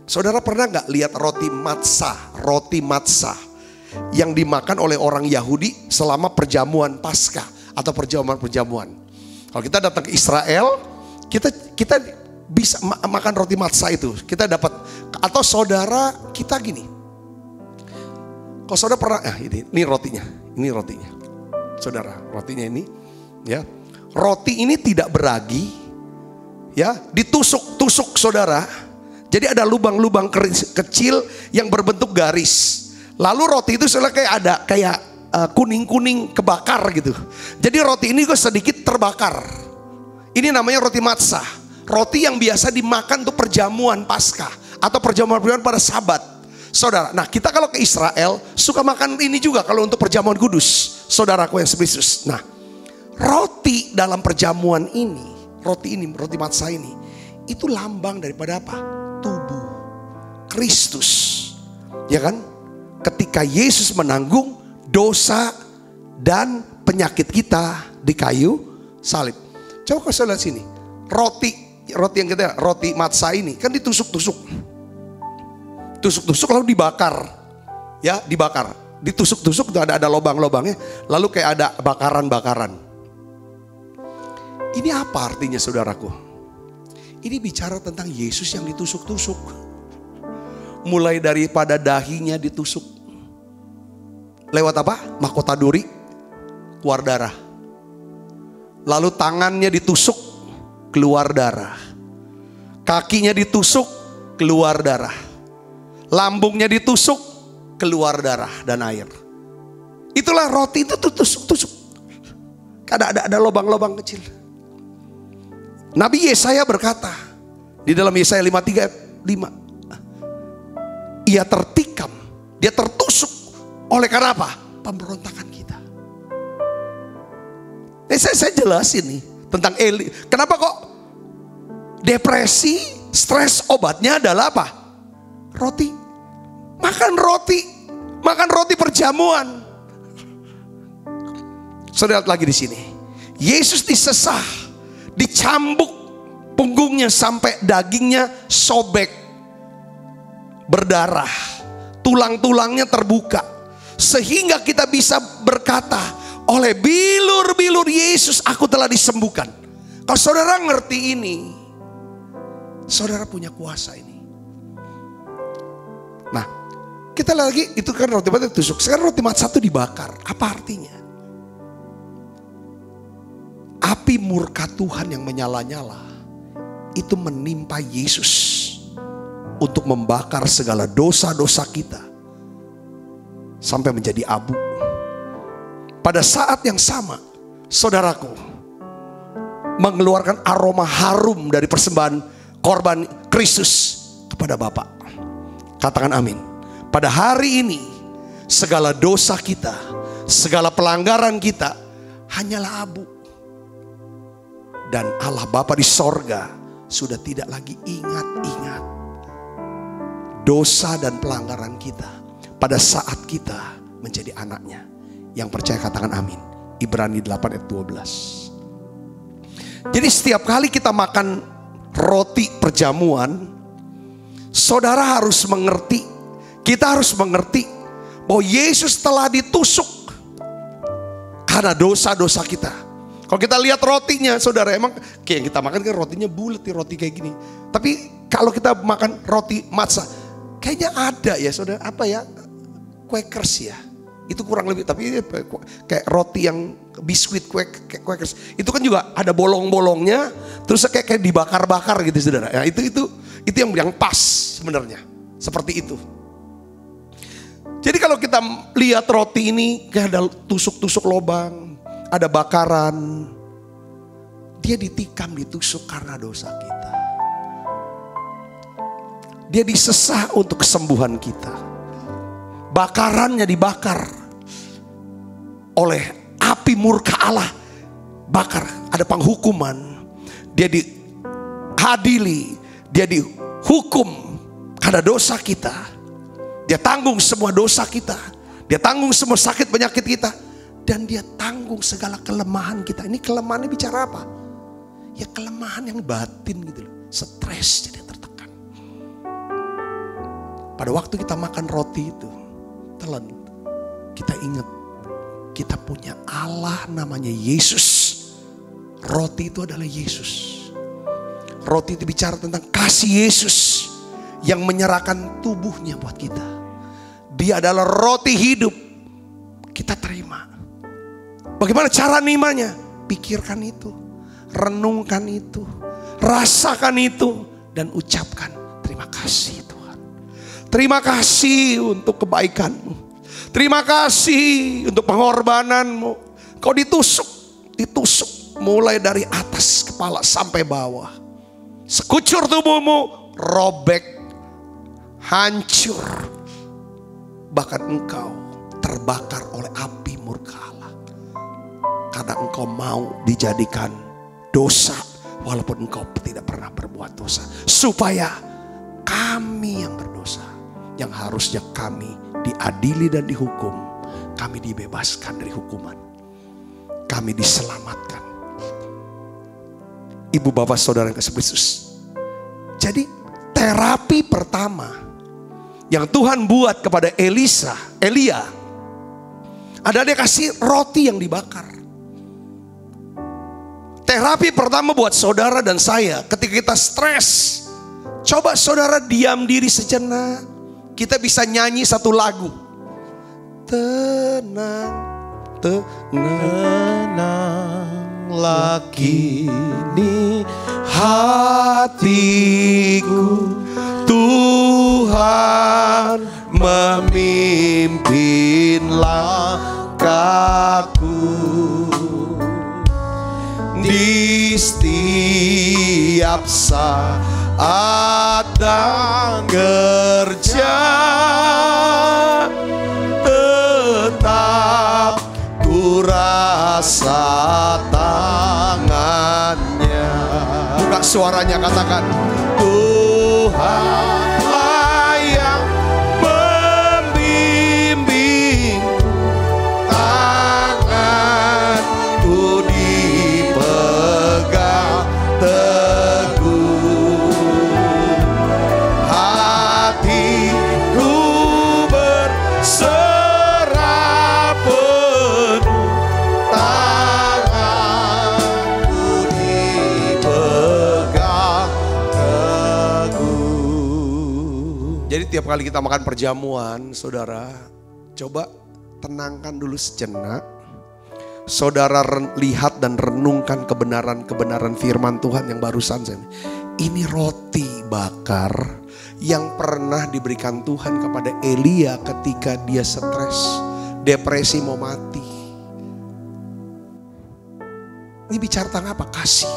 saudara pernah gak lihat roti matzah? Roti matzah yang dimakan oleh orang Yahudi selama perjamuan Paskah atau perjamuan-perjamuan. Kalau kita datang ke Israel, kita bisa makan roti matzah itu. Kita dapat, atau saudara kita gini. Kalau saudara pernah, ini rotinya, saudara, rotinya ini, ya, roti ini tidak beragi, ya, ditusuk-tusuk saudara. Jadi ada lubang-lubang kecil yang berbentuk garis. Lalu roti itu sebenarnya kayak kuning-kuning kebakar gitu. Jadi roti ini kok sedikit terbakar. Ini namanya roti matzah. Roti yang biasa dimakan untuk perjamuan Paskah atau perjamuan-perjamuan pada Sabat. Saudara, nah kita kalau ke Israel suka makan ini juga kalau untuk perjamuan kudus. Saudaraku yang spesius. Nah, roti dalam perjamuan ini, roti matzah ini, itu lambang daripada apa? Tubuh Kristus. Ya kan? Ketika Yesus menanggung dosa dan penyakit kita di kayu salib. Coba kau lihat sini. Roti yang kita, roti matzah ini kan ditusuk-tusuk lalu dibakar. Ya, dibakar. Ditusuk-tusuk itu ada lubang-lubangnya, lalu kayak ada bakaran-bakaran. Ini apa artinya saudaraku? Ini bicara tentang Yesus yang ditusuk-tusuk. Mulai daripada dahinya ditusuk. Lewat apa? Mahkota duri, keluar darah. Lalu tangannya ditusuk, keluar darah. Kakinya ditusuk, keluar darah. Lambungnya ditusuk, keluar darah dan air. Itulah roti itu tusuk-tusuk. Ada lubang-lubang kecil. Nabi Yesaya berkata di dalam Yesaya 53:5, ia tertikam, dia tertusuk oleh karena apa? Pemberontakan kita. Saya jelasin nih tentang Eli. Kenapa kok depresi, stres obatnya adalah apa? Roti. Makan roti perjamuan. Saudara lihat lagi di sini. Yesus disesah, dicambuk punggungnya sampai dagingnya sobek, berdarah, tulang-tulangnya terbuka, sehingga kita bisa berkata, oleh bilur-bilur Yesus aku telah disembuhkan. Kalau saudara ngerti ini, saudara punya kuasa ini. Nah, kita lagi itu kan roti matzah ditusuk, sekarang roti matzah itu dibakar. Apa artinya? Api murka Tuhan yang menyala-nyala itu menimpa Yesus untuk membakar segala dosa-dosa kita sampai menjadi abu. pada saat yang sama, saudaraku, mengeluarkan aroma harum dari persembahan korban Kristus kepada Bapa. Katakan amin. Pada hari ini, segala dosa kita, segala pelanggaran kita hanyalah abu. Dan Allah Bapa di sorga sudah tidak lagi ingat-ingat dosa dan pelanggaran kita pada saat kita menjadi anaknya. Yang percaya katakan amin. Ibrani 8 ayat 12. Jadi setiap kali kita makan roti perjamuan, saudara harus mengerti, kita harus mengerti bahwa Yesus telah ditusuk karena dosa-dosa kita. Kalau kita lihat rotinya, saudara, emang kayak yang kita makan kan rotinya bulat, roti kayak gini. Tapi kalau kita makan roti matzah, kayaknya ada ya saudara, apa ya, Quakers ya. Itu kurang lebih, tapi kayak roti yang biskuit Quakers. Itu kan juga ada bolong-bolongnya, terus kayak dibakar-bakar gitu saudara. Ya, itu yang pas sebenarnya, seperti itu. Jadi kalau kita lihat roti ini kayak ada tusuk-tusuk lobang, ada bakaran, dia ditikam, ditusuk karena dosa kita. Dia disesah untuk kesembuhan kita. Bakarannya dibakar oleh api murka Allah. Bakar, ada penghukuman. Dia diadili, dia dihukum karena dosa kita. Dia tanggung semua dosa kita. Dia tanggung semua sakit penyakit kita. Dan dia tanggung segala kelemahan kita. Ini kelemahannya bicara apa? Ya kelemahan yang batin gitu loh. Stres, jadi tertekan. Pada waktu kita makan roti itu, telan, kita ingat kita punya Allah namanya Yesus. Roti itu adalah Yesus. Roti itu bicara tentang kasih Yesus yang menyerahkan tubuhnya buat kita. Dia adalah roti hidup. Kita terima. Bagaimana cara nimanya? Pikirkan itu, renungkan itu, rasakan itu, dan ucapkan terima kasih Tuhan. Terima kasih untuk kebaikanmu. Terima kasih untuk pengorbananmu. Kau ditusuk mulai dari atas kepala sampai bawah. Sekucur tubuhmu robek, hancur. Bahkan engkau terbakar oleh api murka Allah. Karena engkau mau dijadikan dosa walaupun engkau tidak pernah berbuat dosa. Supaya kami yang berdosa, yang harusnya kami diadili dan dihukum, kami dibebaskan dari hukuman. Kami diselamatkan. Ibu bapak saudara yang kasih Kristus. Jadi terapi pertama yang Tuhan buat kepada Elia adalah dia kasih roti yang dibakar. Terapi pertama buat saudara dan saya ketika kita stres. Coba saudara diam diri sejenak. Kita bisa nyanyi satu lagu. Tenang, tenanglah kini hatiku. Tuhan memimpin langkahku. Di setiap saat dan kerja tetap ku rasa tangannya. Buka suaranya, katakan Tuhanlah yang membimbing, tanganku dipegang teguh, hatiku berserah penuh, tanganku dipegang teguh. Jadi tiap kali kita makan perjamuan, saudara, coba tenangkan dulu sejenak. Saudara lihat dan renungkan kebenaran-kebenaran firman Tuhan yang barusan saya. Ini roti bakar yang pernah diberikan Tuhan kepada Elia ketika dia stres, depresi mau mati. Ini bicara tentang apa? Kasih.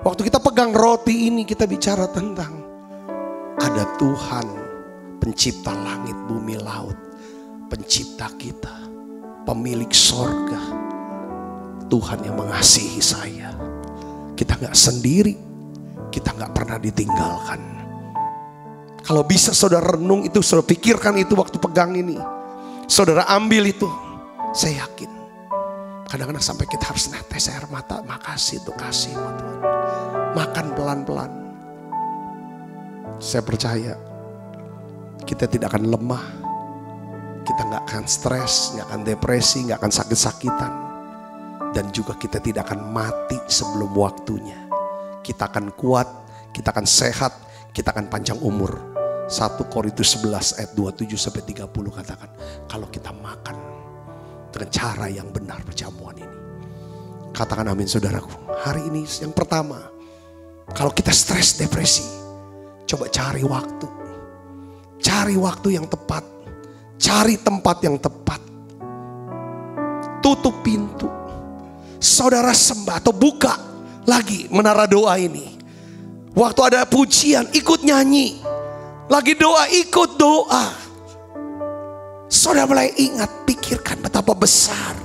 Waktu kita pegang roti ini, kita bicara tentang ada Tuhan, pencipta langit, bumi, laut, pencipta kita, pemilik sorga. Tuhan yang mengasihi saya. Kita gak sendiri, kita gak pernah ditinggalkan. Kalau bisa saudara renung itu, saudara pikirkan itu waktu pegang ini. Saudara ambil itu, saya yakin. Kadang-kadang sampai kita harus netes air mata. Makasih tuh, kasih Tuhan. Makan pelan-pelan. Saya percaya kita tidak akan lemah. Kita gak akan stres, gak akan depresi, gak akan sakit-sakitan. Dan juga kita tidak akan mati sebelum waktunya. Kita akan kuat, kita akan sehat, kita akan panjang umur. 1 Korintus 11 ayat 27-30 katakan, kalau kita makan dengan cara yang benar perjamuan ini. Katakan amin saudaraku. Hari ini yang pertama, kalau kita stres, depresi, coba cari waktu. Cari waktu yang tepat. Cari tempat yang tepat. Tutup pintu. Saudara sembah atau buka lagi menara doa ini. Waktu ada pujian, ikut nyanyi. Lagi doa, ikut doa. Saudara mulai ingat, pikirkan betapa besar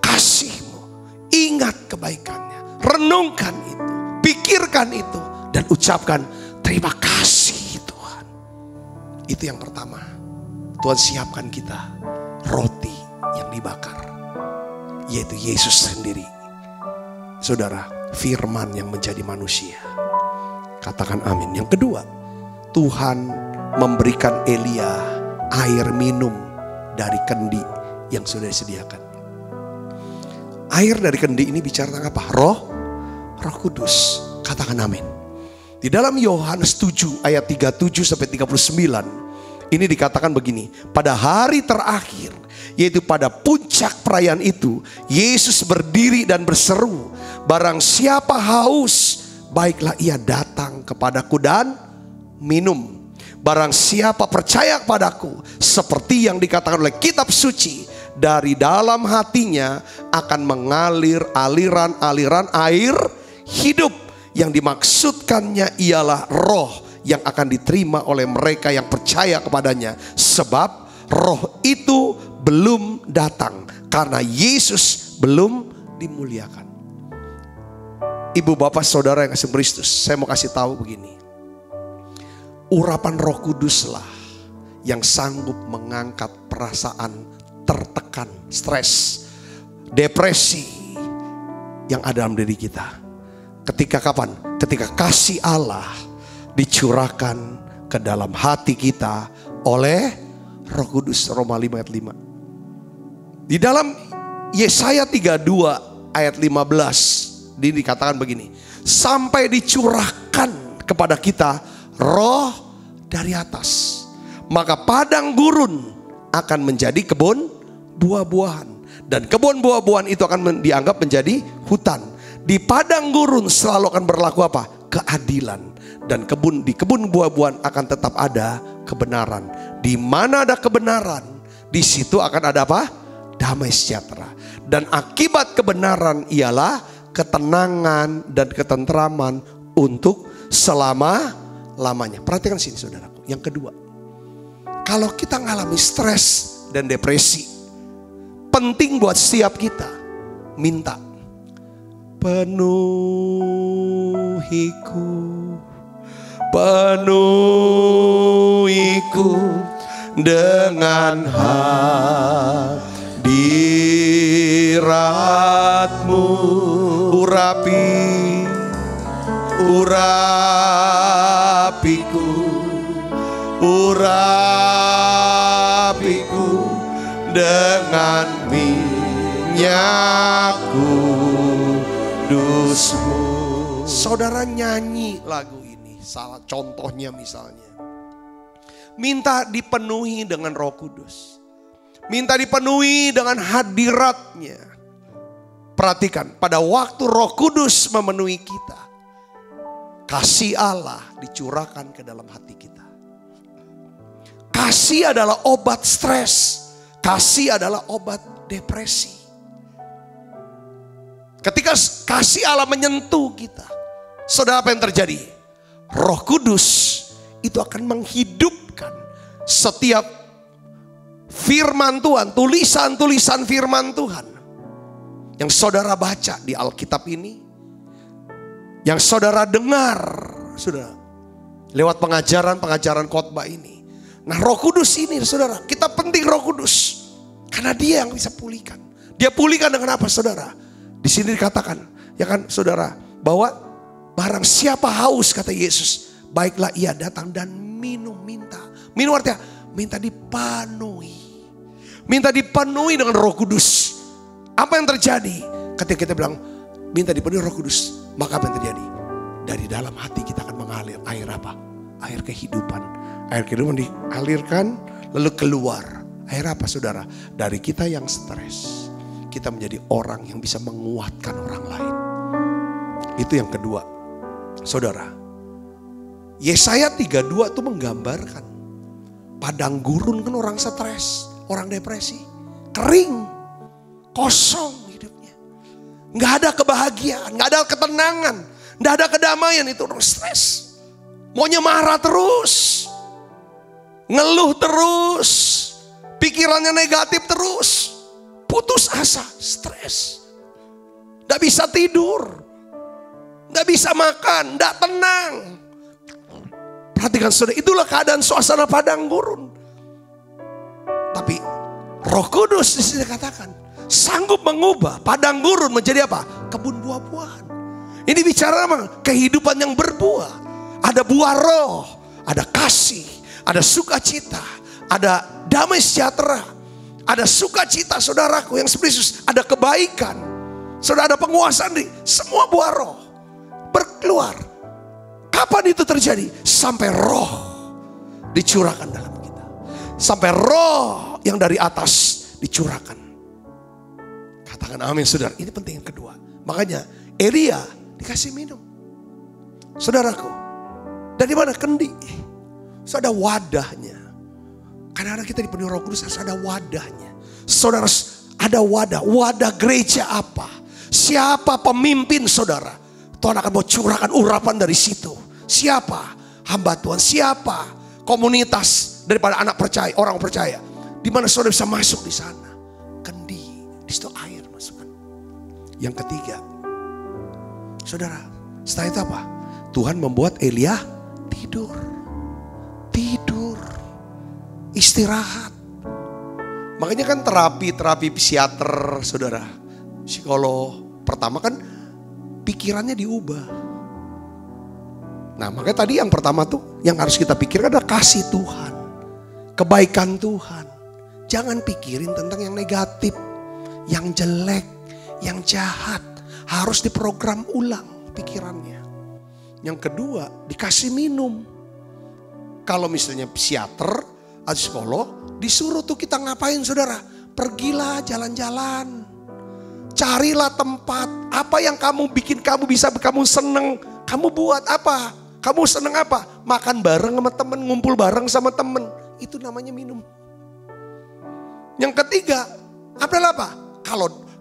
kasih-Mu. Ingat kebaikannya. Renungkan itu. Pikirkan itu. Dan ucapkan terima kasih Tuhan. Itu yang pertama. Tuhan siapkan kita roti yang dibakar. Yaitu Yesus sendiri. Saudara, firman yang menjadi manusia. Katakan amin. Yang kedua, Tuhan memberikan Elia air minum dari kendi yang sudah disediakan. Air dari kendi ini bicara tentang apa? Roh Kudus. Katakan amin. Di dalam Yohanes 7 ayat 37-39 ini dikatakan begini. Pada hari terakhir, yaitu pada puncak perayaan itu, Yesus berdiri dan berseru, barang siapa haus, baiklah ia datang kepadaku dan minum. Barang siapa percaya kepadaku, seperti yang dikatakan oleh kitab suci, dari dalam hatinya akan mengalir aliran-aliran air hidup. Yang dimaksudkannya ialah roh yang akan diterima oleh mereka yang percaya kepadanya. Sebab roh itu belum datang karena Yesus belum dimuliakan. Ibu bapak saudara yang kasih Kristus, saya mau kasih tahu begini. Urapan Roh Kuduslah yang sanggup mengangkat perasaan tertekan, stres, depresi yang ada dalam diri kita. Ketika kapan? Ketika kasih Allah dicurahkan ke dalam hati kita oleh Roh Kudus. Roma 5 ayat 5. Di dalam Yesaya 32 ayat 15 dikatakan begini. Sampai dicurahkan kepada kita roh dari atas, maka padang gurun akan menjadi kebun buah-buahan. Dan kebun buah-buahan itu akan dianggap menjadi hutan. Di padang gurun selalu akan berlaku apa? Keadilan. Dan di kebun buah-buahan akan tetap ada kebenaran. Di mana ada kebenaran, di situ akan ada apa? Damai sejahtera. Dan akibat kebenaran ialah ketenangan dan ketentraman untuk selama-lamanya. Perhatikan sini saudaraku. Yang kedua, kalau kita mengalami stres dan depresi, penting buat setiap kita minta. Penuhiku dengan hadirat-Mu, urapiku dengan minyak kudus-Mu. Saudara nyanyi lagu ini, salah contohnya misalnya. Minta dipenuhi dengan Roh Kudus. Minta dipenuhi dengan hadirat-Nya. Perhatikan, pada waktu Roh Kudus memenuhi kita, kasih Allah dicurahkan ke dalam hati kita. Kasih adalah obat stres. Kasih adalah obat depresi. Ketika kasih Allah menyentuh kita. Saudara, apa yang terjadi? Roh Kudus itu akan menghidupkan setiap firman Tuhan, tulisan-tulisan firman Tuhan yang saudara baca di Alkitab ini, yang saudara dengar, saudara, lewat pengajaran khotbah ini. Nah, Roh Kudus ini, saudara, kita penting Roh Kudus karena Dia yang bisa pulihkan. Dia pulihkan dengan apa, saudara? Di sini dikatakan, ya kan, saudara, bahwa barang siapa haus, kata Yesus, baiklah ia datang dan minum, minta. Minum artinya minta dipenuhi. Minta dipenuhi dengan Roh Kudus. Apa yang terjadi ketika kita bilang minta dipenuhi Roh Kudus? Maka apa yang terjadi? Dari dalam hati kita akan mengalir air apa? Air kehidupan. Air kehidupan dialirkan lalu keluar. Air apa, saudara? Dari kita yang stres, kita menjadi orang yang bisa menguatkan orang lain. Itu yang kedua, saudara. Yesaya 32 itu menggambarkan padang gurun, kan orang stres, orang depresi, kering, kosong hidupnya. Nggak ada kebahagiaan, nggak ada ketenangan, nggak ada kedamaian, itu orang stres. Maunya marah terus, ngeluh terus, pikirannya negatif terus, putus asa, stres. Nggak bisa tidur, nggak bisa makan, nggak tenang. Perhatikan saudara, itulah keadaan suasana padang gurun. Tapi Roh Kudus di sini katakan sanggup mengubah padang gurun menjadi apa? Kebun buah-buahan. Ini bicara memang kehidupan yang berbuah. Ada buah roh, ada kasih, ada sukacita, ada damai sejahtera, ada sukacita, saudaraku yang spesius, ada kebaikan, saudara, ada penguasaan di semua buah roh berkeluar. Kapan itu terjadi? Sampai roh dicurahkan dalam kita. Sampai roh yang dari atas dicurahkan. Katakan amin, saudara. Ini penting yang kedua. Makanya Elia dikasih minum. Saudaraku, dari mana? Kendi. So, ada wadahnya. Kadang-kadang kita dipenuhi Roh Kudus, ada wadahnya. Saudara, ada wadah. Wadah gereja apa? Siapa pemimpin, saudara? Tuhan akan mau curahkan urapan dari situ. Siapa hamba Tuhan? Siapa komunitas daripada anak percaya, orang percaya? Di mana saudara bisa masuk di sana? Kendi, di situ air masukkan. Yang ketiga, saudara, setelah itu apa? Tuhan membuat Elia tidur, istirahat. Makanya kan terapi psikiater, saudara, psikolog, pertama kan pikirannya diubah. Nah, makanya tadi yang pertama tuh yang harus kita pikirkan adalah kasih Tuhan, kebaikan Tuhan. Jangan pikirin tentang yang negatif, yang jelek, yang jahat. Harus diprogram ulang pikirannya. Yang kedua, dikasih minum. Kalau misalnya psikiater atau psikolog, disuruh tuh kita ngapain, saudara? Pergilah jalan-jalan. Carilah tempat. Apa yang kamu bikin kamu bisa, kamu seneng, kamu buat apa? Kamu seneng apa? Makan bareng sama temen, ngumpul bareng sama temen. Itu namanya minum. Yang ketiga, adalah apa?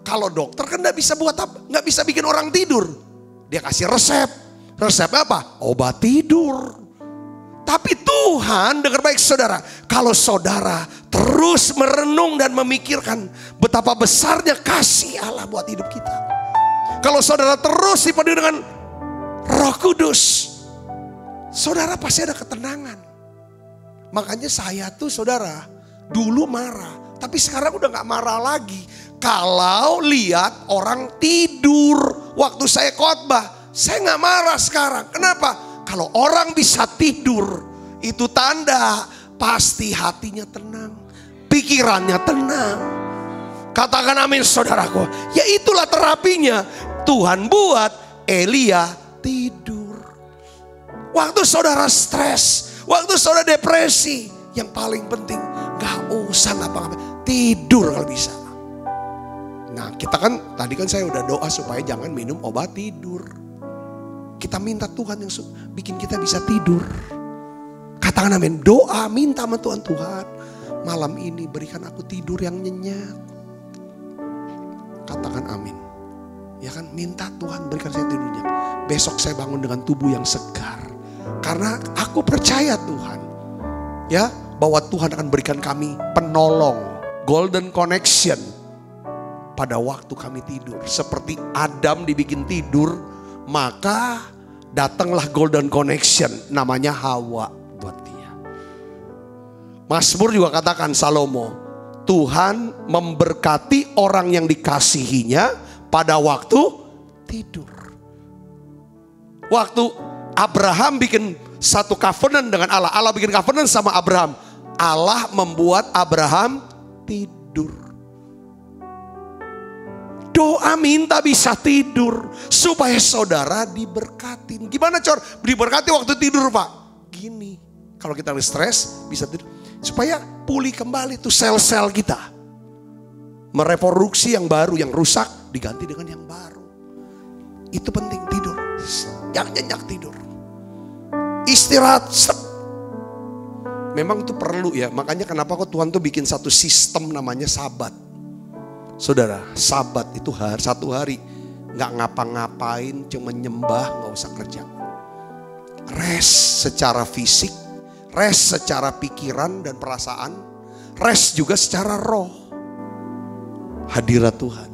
Kalau dokter kan nggak bisa buat apa? Nggak bisa bikin orang tidur. Dia kasih resep. Resep apa? Obat tidur. Tapi Tuhan, dengar baik saudara, kalau saudara terus merenung dan memikirkan betapa besarnya kasih Allah buat hidup kita. Kalau saudara terus dipenuhi dengan Roh Kudus, saudara pasti ada ketenangan. Makanya saya tuh, saudara, dulu marah, tapi sekarang udah gak marah lagi. Kalau lihat orang tidur waktu saya khotbah, saya gak marah sekarang. Kenapa? Kalau orang bisa tidur, itu tanda pasti hatinya tenang, pikirannya tenang. Katakan amin, saudaraku. Ya itulah terapinya. Tuhan buat Elia tidur. Waktu saudara stres, waktu saudara depresi, yang paling penting gak usah ngapa-ngapain, tidur kalau bisa. Nah, kita kan tadi kan saya udah doa supaya jangan minum obat tidur. Kita minta Tuhan yang bikin kita bisa tidur. Katakan amin. Doa, minta sama Tuhan. Tuhan, malam ini berikan aku tidur yang nyenyak. Katakan amin. Ya kan, minta Tuhan berikan saya tidur nyenyak. Besok saya bangun dengan tubuh yang segar. Karena aku percaya Tuhan, ya, bahwa Tuhan akan berikan kami penolong, golden connection pada waktu kami tidur. Seperti Adam dibikin tidur, maka datanglah golden connection, namanya Hawa buat dia. Mazmur juga katakan, Salomo, Tuhan memberkati orang yang dikasihinya pada waktu tidur. Waktu Abraham bikin satu covenant dengan Allah, Allah bikin covenant sama Abraham, Allah membuat Abraham tidur. Doa minta bisa tidur supaya saudara diberkatin. Gimana Cor? Diberkati waktu tidur Pak? Gini, kalau kita lagi stres bisa tidur. Supaya pulih kembali tuh sel-sel kita. Mereproduksi yang baru, yang rusak diganti dengan yang baru. Itu penting, tidur. Yang nyenyak tidur. Istirahat. Memang itu perlu ya. Makanya kenapa kok Tuhan tuh bikin satu sistem namanya sabat. Saudara, sabat itu satu hari gak ngapa-ngapain, cuma nyembah, gak usah kerja. Rest secara fisik, rest secara pikiran dan perasaan, rest juga secara roh. Hadirat Tuhan,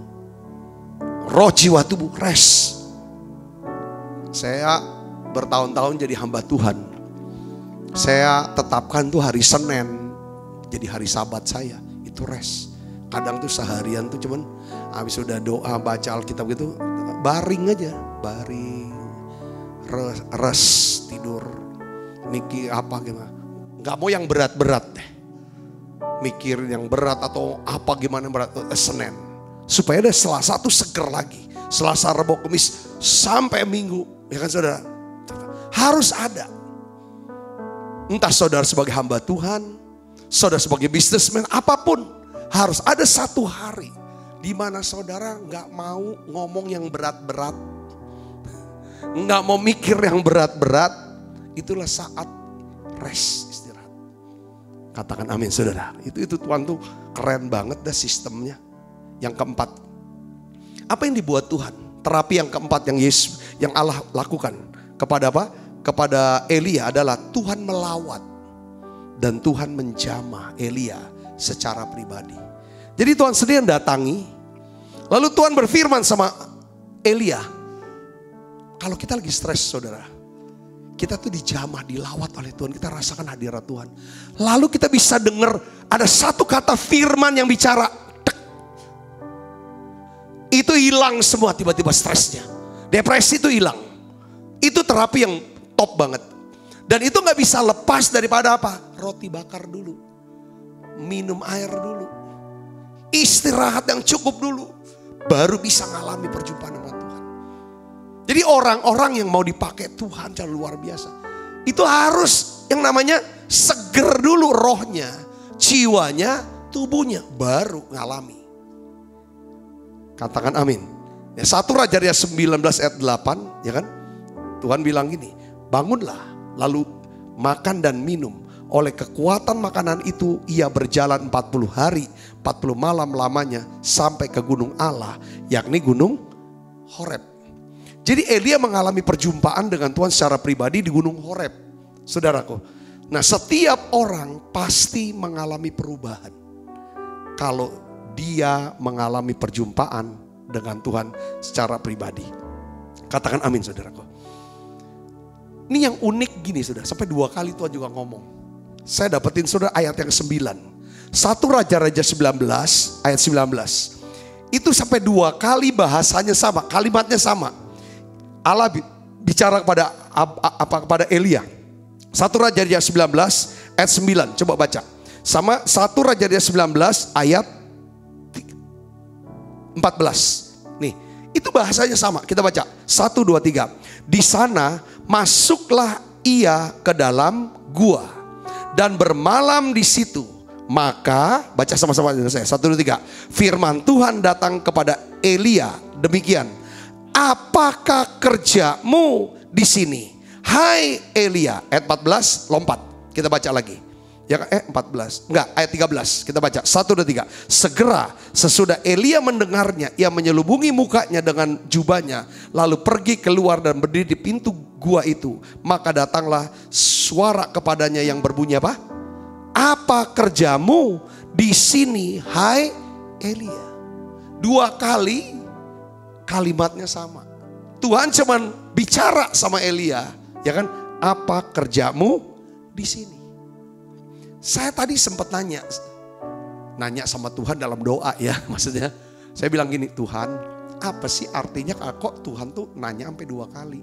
roh, jiwa, tubuh, rest. Saya bertahun-tahun jadi hamba Tuhan. Saya tetapkan tuh hari Senin jadi hari sabat saya, itu rest. Kadang tuh seharian tuh cuman habis udah doa, baca Alkitab gitu, baring aja, baring, rest, tidur, mikir apa gimana. Gak mau yang berat-berat deh, mikir yang berat atau apa gimana berat. Senin, supaya ada Selasa tuh seger lagi, Selasa, Rabu, Kamis sampai Minggu, ya kan saudara, harus ada. Entah saudara sebagai hamba Tuhan, saudara sebagai businessman, apapun, harus ada satu hari di mana saudara nggak mau ngomong yang berat-berat, nggak mau mikir yang berat-berat. Itulah saat rest, istirahat. Katakan amin saudara. Itu Tuhan tuh keren banget dah sistemnya. Yang keempat, apa yang dibuat Tuhan? Terapi yang keempat yang Yesus, yang Allah lakukan kepada apa? Kepada Elia adalah Tuhan melawat dan Tuhan menjamah Elia secara pribadi. Jadi Tuhan sendiri yang datangi, lalu Tuhan berfirman sama Elia. Kalau kita lagi stres saudara, kita tuh dijamah, dilawat oleh Tuhan, kita rasakan hadirat Tuhan. Lalu kita bisa dengar ada satu kata firman yang bicara, tek. Itu hilang semua tiba-tiba stresnya. Depresi itu hilang. Itu terapi yang top banget. Dan itu gak bisa lepas daripada apa? Roti bakar dulu, minum air dulu, istirahat yang cukup dulu, baru bisa ngalami perjumpaan sama Tuhan. Jadi orang-orang yang mau dipakai Tuhan cara luar biasa, itu harus yang namanya seger dulu rohnya, jiwanya, tubuhnya, baru ngalami. Katakan amin. Ya, 1 Raja-Raja 19 ayat 8, ya kan? Tuhan bilang gini, bangunlah lalu makan dan minum. Oleh kekuatan makanan itu ia berjalan 40 hari, 40 malam lamanya sampai ke gunung Allah, yakni gunung Horeb. Jadi Elia mengalami perjumpaan dengan Tuhan secara pribadi di gunung Horeb. Saudaraku, nah setiap orang pasti mengalami perubahan kalau dia mengalami perjumpaan dengan Tuhan secara pribadi. Katakan amin saudaraku. Ini yang unik gini saudara, sampai 2 kali Tuhan juga ngomong. Saya dapetin saudara ayat yang 9. 1 Raja-Raja 19 ayat 19. Itu sampai 2 kali bahasanya sama, kalimatnya sama. Allah bicara kepada Elia. 1 Raja-Raja 19 ayat 9. Coba baca. Sama 1 Raja-Raja 19 ayat 14. Nih, itu bahasanya sama. Kita baca. 1, 2, 3. Di sana masuklah ia ke dalam gua dan bermalam di situ. Maka, baca sama-sama dengan saya. 1, 2, 3. Firman Tuhan datang kepada Elia demikian. Apakah kerjamu di sini? Hai Elia. Ayat 14, lompat. Kita baca lagi. Ya, 14. Enggak, ayat 13. Kita baca 1, 2, 3. Segera sesudah Elia mendengarnya, ia menyelubungi mukanya dengan jubahnya, lalu pergi keluar dan berdiri di pintu gua itu. Maka datanglah suara kepadanya yang berbunyi apa? Apa kerjamu di sini, hai Elia? 2 kali kalimatnya sama. Tuhan cuman bicara sama Elia, ya kan? Apa kerjamu di sini? Saya tadi sempat nanya sama Tuhan dalam doa ya, maksudnya. Saya bilang gini, Tuhan, apa sih artinya kok Tuhan tuh nanya sampai 2 kali?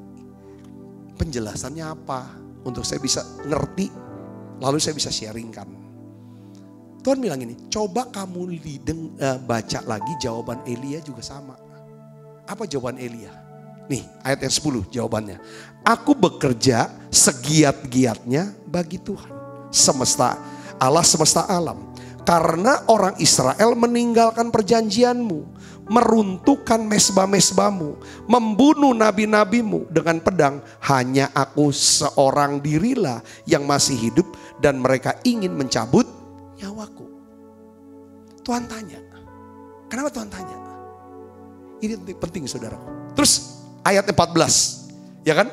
Penjelasannya apa? Untuk saya bisa ngerti, lalu saya bisa sharingkan. Tuhan bilang gini, coba kamu baca lagi jawaban Elia juga sama. Apa jawaban Elia? Nih ayat yang 10 jawabannya. Aku bekerja segiat-giatnya bagi Tuhan. Allah semesta alam. Karena orang Israel meninggalkan perjanjianmu, meruntuhkan mesbah-mesbahmu, membunuh nabi-nabimu dengan pedang, hanya aku seorang dirilah yang masih hidup dan mereka ingin mencabut nyawaku. Tuhan tanya. Kenapa Tuhan tanya? Ini penting saudaraku. Terus ayat 14, ya kan?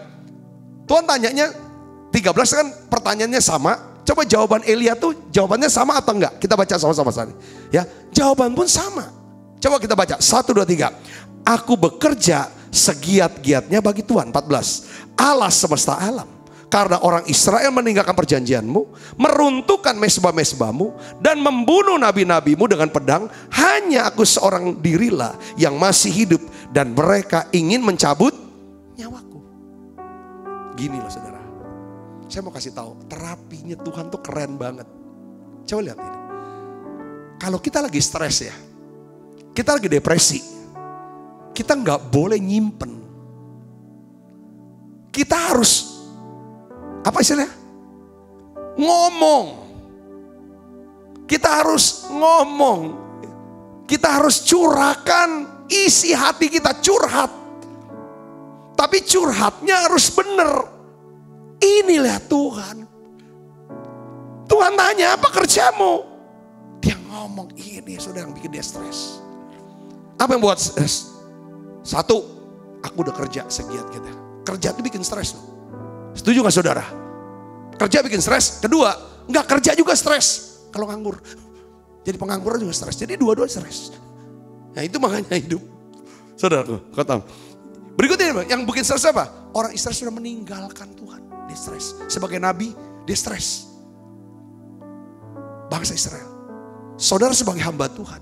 Tuhan tanyanya 13 kan pertanyaannya sama. Coba jawaban Elia tuh jawabannya sama atau enggak? Kita baca sama-sama tadi. Ya, jawaban pun sama. Coba kita baca 1, 2, 3. Aku bekerja segiat-giatnya bagi Tuhan. 14. Allah semesta alam. Karena orang Israel meninggalkan perjanjianmu, meruntuhkan mesbah-mesbahmu, dan membunuh nabi-nabimu dengan pedang, hanya aku seorang dirilah yang masih hidup dan mereka ingin mencabut nyawaku. Gini loh saudara. Saya mau kasih tahu, terapinya Tuhan tuh keren banget. Coba lihat ini. Kalau kita lagi stres ya, kita lagi depresi, kita nggak boleh nyimpen. Kita harus, apa istilahnya? Ngomong. Kita harus ngomong. Kita harus curahkan isi hati kita, curhat. Tapi curhatnya harus benar. Inilah Tuhan. Tuhan tanya, apa kerjamu? Dia ngomong, ini saudara yang bikin dia stres. Apa yang buat stres? 1, aku udah kerja segiat-giatnya. Kerja itu bikin stres loh. Setuju gak saudara? Kerja bikin stres. Kedua, gak kerja juga stres. Kalau nganggur. Jadi pengangguran juga stres. Jadi dua-dua stres. Nah itu makanya hidup. Saudaraku, kau tahu. Berikutnya yang bikin stres apa? Orang Israel sudah meninggalkan Tuhan. Dia stres. Sebagai nabi, dia stres. Bangsa Israel. Saudara sebagai hamba Tuhan.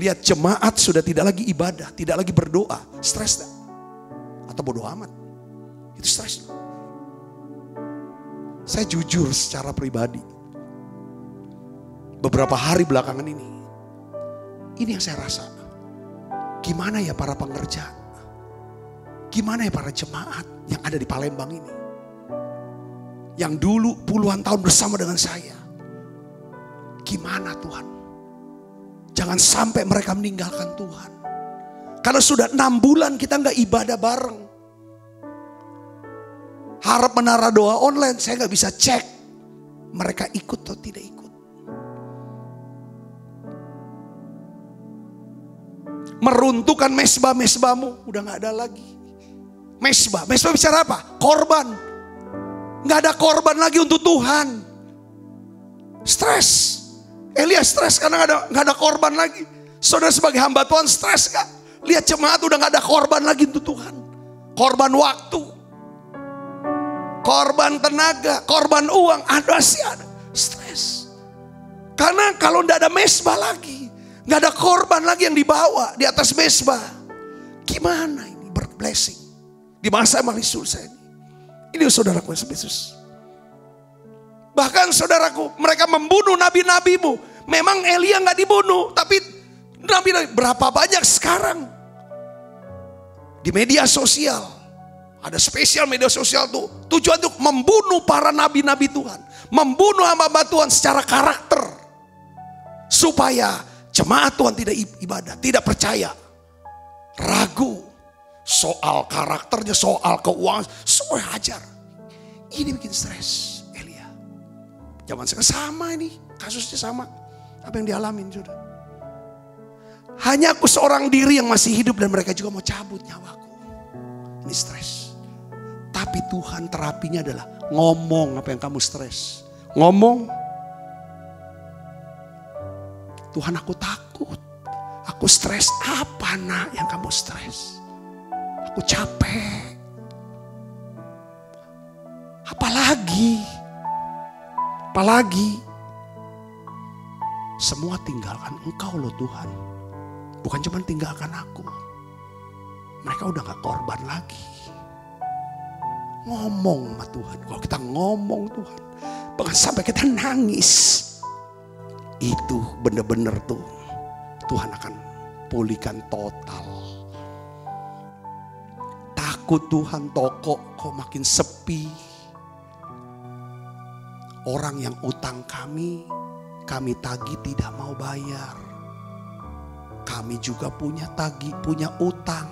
Lihat jemaat sudah tidak lagi ibadah, tidak lagi berdoa. Stres tak? Atau bodoh amat? Itu stres. Saya jujur secara pribadi. Beberapa hari belakangan ini yang saya rasa. Gimana ya para pengerja? Gimana ya para jemaat yang ada di Palembang ini? Yang dulu puluhan tahun bersama dengan saya. Gimana Tuhan? Jangan sampai mereka meninggalkan Tuhan. Karena sudah 6 bulan kita gak ibadah bareng. Harap menara doa online, saya gak bisa cek. Mereka ikut atau tidak ikut. Meruntuhkan mesbah-mesbahmu, udah gak ada lagi. Mesbah bicara apa? Korban. Gak ada korban lagi untuk Tuhan. Stres. Elia stres karena gak ada korban lagi. Saudara sebagai hamba Tuhan stres gak? Lihat jemaat udah gak ada korban lagi untuk Tuhan. Korban waktu, korban tenaga, korban uang, ada sih ada. Stres. Karena kalau gak ada mesbah lagi, gak ada korban lagi yang dibawa di atas mesbah. Gimana ini berblessing? Di masa yang paling susah ini. Ini saudaraku Yesus. Bahkan saudaraku, mereka membunuh nabi-nabimu. Memang Elia gak dibunuh, tapi nabi-nabi berapa banyak sekarang di media sosial. Ada spesial media sosial tuh. Tujuan untuk membunuh para nabi-nabi Tuhan. Membunuh hamba-hamba Tuhan secara karakter. Supaya jemaat Tuhan tidak ibadah, tidak percaya. Ragu. Soal karakternya, soal keuangan, semua hajar. Ini bikin stres Elia. Zaman sekarang sama ini, kasusnya sama. Apa yang dialamin sudah. Hanya aku seorang diri yang masih hidup dan mereka juga mau cabut nyawaku. Ini stres. Tapi Tuhan terapinya adalah ngomong apa yang kamu stres. Ngomong. Tuhan aku takut. Aku stres. Apa nak yang kamu stres? Aku capek. Apalagi semua tinggalkan Engkau loh Tuhan. Bukan cuma tinggalkan aku. Mereka udah gak korban lagi. Ngomong sama Tuhan. Kalau kita ngomong Tuhan, bahkan sampai kita nangis, itu bener-bener tuh Tuhan akan pulihkan total. Takut Tuhan, toko kok makin sepi. Orang yang utang kami tagih tidak mau bayar. Kami juga punya utang.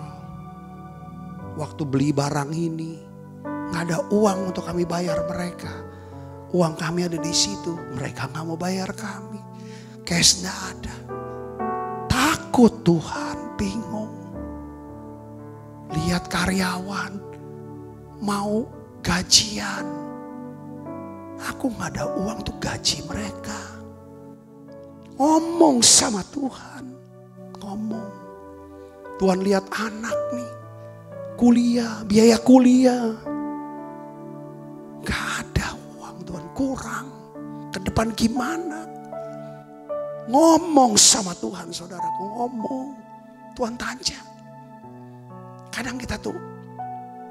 Waktu beli barang ini, gak ada uang untuk kami bayar mereka. Uang kami ada di situ, mereka gak mau bayar kami. Cash gak ada. Takut Tuhan, bingung. Lihat karyawan mau gajian. Aku gak ada uang untuk gaji mereka. Ngomong sama Tuhan. Ngomong. Tuhan lihat anak nih. Kuliah, biaya kuliah. Gak ada uang Tuhan, kurang. Ke depan gimana? Ngomong sama Tuhan saudaraku, ngomong. Tuhan tanya. Kadang kita tuh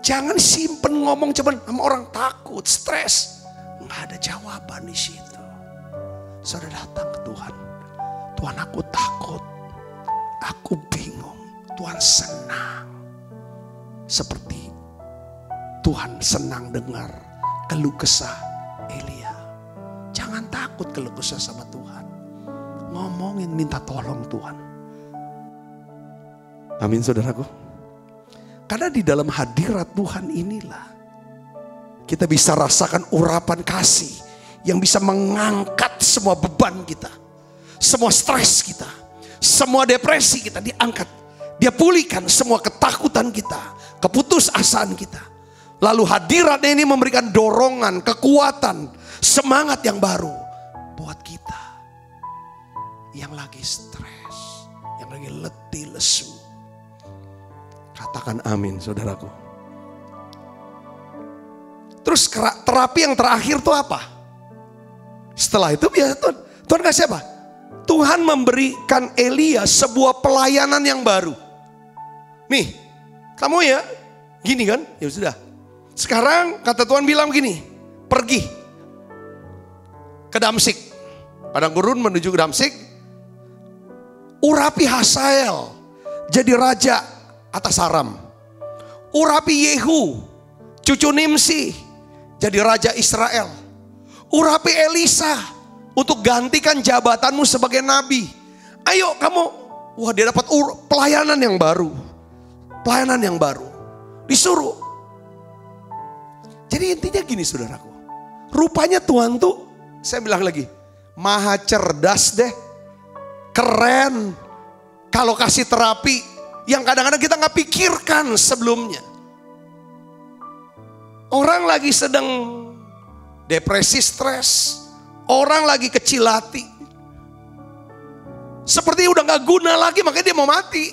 jangan simpen ngomong cuman sama orang takut, stres. Nggak ada jawaban di situ. Saudara datang ke Tuhan. Tuhan aku takut. Aku bingung. Tuhan senang. Seperti Tuhan senang dengar keluh kesah Elia. Jangan takut keluh kesah sama Tuhan. Ngomongin minta tolong Tuhan. Amin saudaraku. Karena di dalam hadirat Tuhan inilah kita bisa rasakan urapan kasih yang bisa mengangkat semua beban kita. Semua stres kita. Semua depresi kita diangkat. Dia pulihkan semua ketakutan kita. Keputusasaan kita. Lalu hadiratnya ini memberikan dorongan, kekuatan, semangat yang baru. Buat kita yang lagi stres. Yang lagi letih lesu. Katakan amin saudaraku. Terus terapi yang terakhir itu apa? Setelah itu biasa Tuhan kasih apa? Tuhan memberikan Elia sebuah pelayanan yang baru. Nih, kamu ya gini kan? Ya sudah. Sekarang kata Tuhan bilang gini, pergi ke Damsyik. Padang gurun menuju ke Damsyik. Urapi Hazael jadi raja atas Aram. Urapi Yehu, cucu Nimsi, jadi raja Israel. Urapi Elisa untuk gantikan jabatanmu sebagai nabi. Ayo kamu, wah dia dapat pelayanan yang baru. Pelayanan yang baru. Disuruh. Jadi intinya gini saudaraku. Rupanya Tuhan tuh, saya bilang lagi, maha cerdas deh. Keren. Kalau kasih terapi yang kadang-kadang kita gak pikirkan sebelumnya. Orang lagi sedang depresi, stres. Orang lagi kecil hati. Seperti udah gak guna lagi, makanya dia mau mati.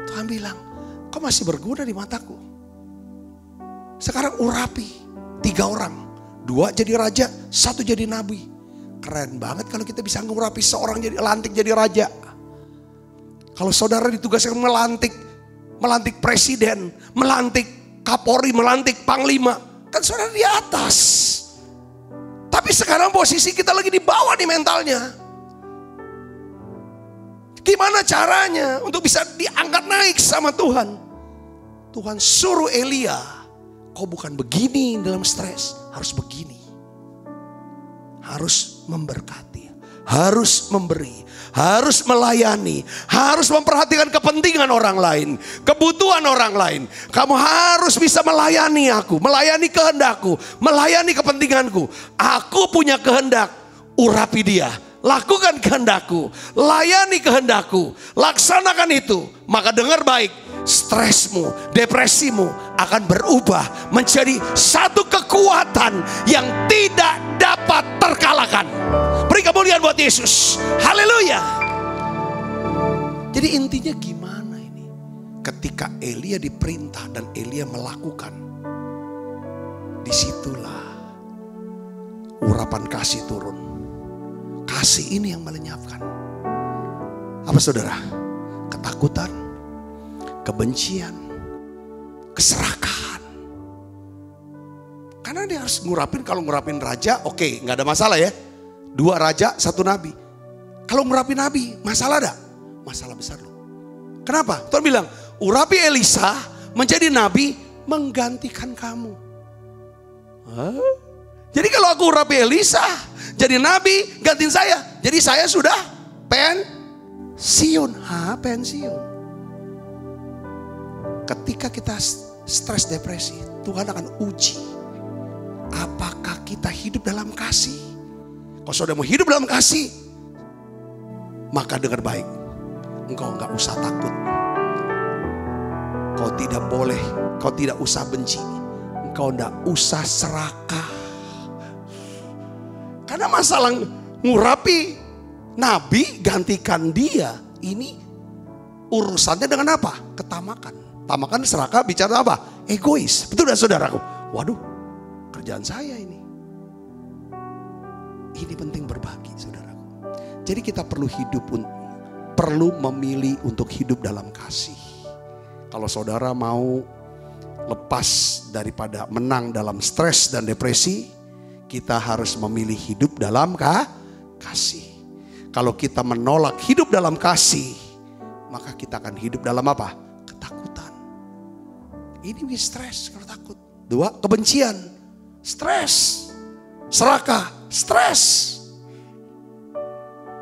Tuhan bilang, kau masih berguna di mataku. Sekarang urapi 3 orang. 2 jadi raja, 1 jadi nabi. Keren banget kalau kita bisa ngurapi seorang jadi lantik jadi raja. Kalau saudara ditugaskan melantik presiden, melantik Kapolri, melantik panglima, kan saudara di atas. Tapi sekarang posisi kita lagi di bawah nih mentalnya. Gimana caranya untuk bisa diangkat naik sama Tuhan? Tuhan suruh Elia, kau bukan begini dalam stres, harus begini. Harus memberkati, harus memberi, harus melayani, harus memperhatikan kepentingan orang lain, kebutuhan orang lain. Kamu harus bisa melayani aku, melayani kehendakku, melayani kepentinganku. Aku punya kehendak, urapi dia. Lakukan kehendakku, layani kehendakku, laksanakan itu. Maka dengar baik, stresmu, depresimu akan berubah menjadi satu kekuatan yang tidak dapat terkalahkan. Beri kemuliaan buat Yesus. Haleluya. Jadi intinya gimana ini? Ketika Elia diperintah dan Elia melakukan, disitulah urapan kasih turun. Kasih ini yang melenyapkan. Apa saudara? Ketakutan, kebencian, keserakahan. Karena dia harus ngurapin, kalau ngurapin raja oke, gak ada masalah ya. 2 raja, 1 nabi. Kalau ngurapin nabi, masalah ada? Masalah besar loh. Kenapa? Tuhan bilang, urapi Elisa menjadi nabi menggantikan kamu. Hah? Jadi kalau aku urapi Elisa jadi nabi gantiin saya. Jadi saya sudah pensiun. Pensiun. Ketika kita stres depresi, Tuhan akan uji apakah kita hidup dalam kasih. Kalau sudah mau hidup dalam kasih, maka dengar baik, engkau gak usah takut. Kau tidak boleh, kau tidak usah benci, engkau gak usah serakah. Karena masalah ngurapi nabi gantikan dia, ini urusannya dengan apa? Ketamakan. Tamakan serakah bicara apa? Egois. Betul gak saudaraku? Waduh, kerjaan saya ini. Ini penting berbagi saudaraku. Jadi kita perlu memilih untuk hidup dalam kasih. Kalau saudara mau lepas daripada menang dalam stres dan depresi, kita harus memilih hidup dalam kasih. Kalau kita menolak hidup dalam kasih, maka kita akan hidup dalam apa? Ketakutan. Ini stres kalau takut. 2, kebencian, stres. Serakah, stres.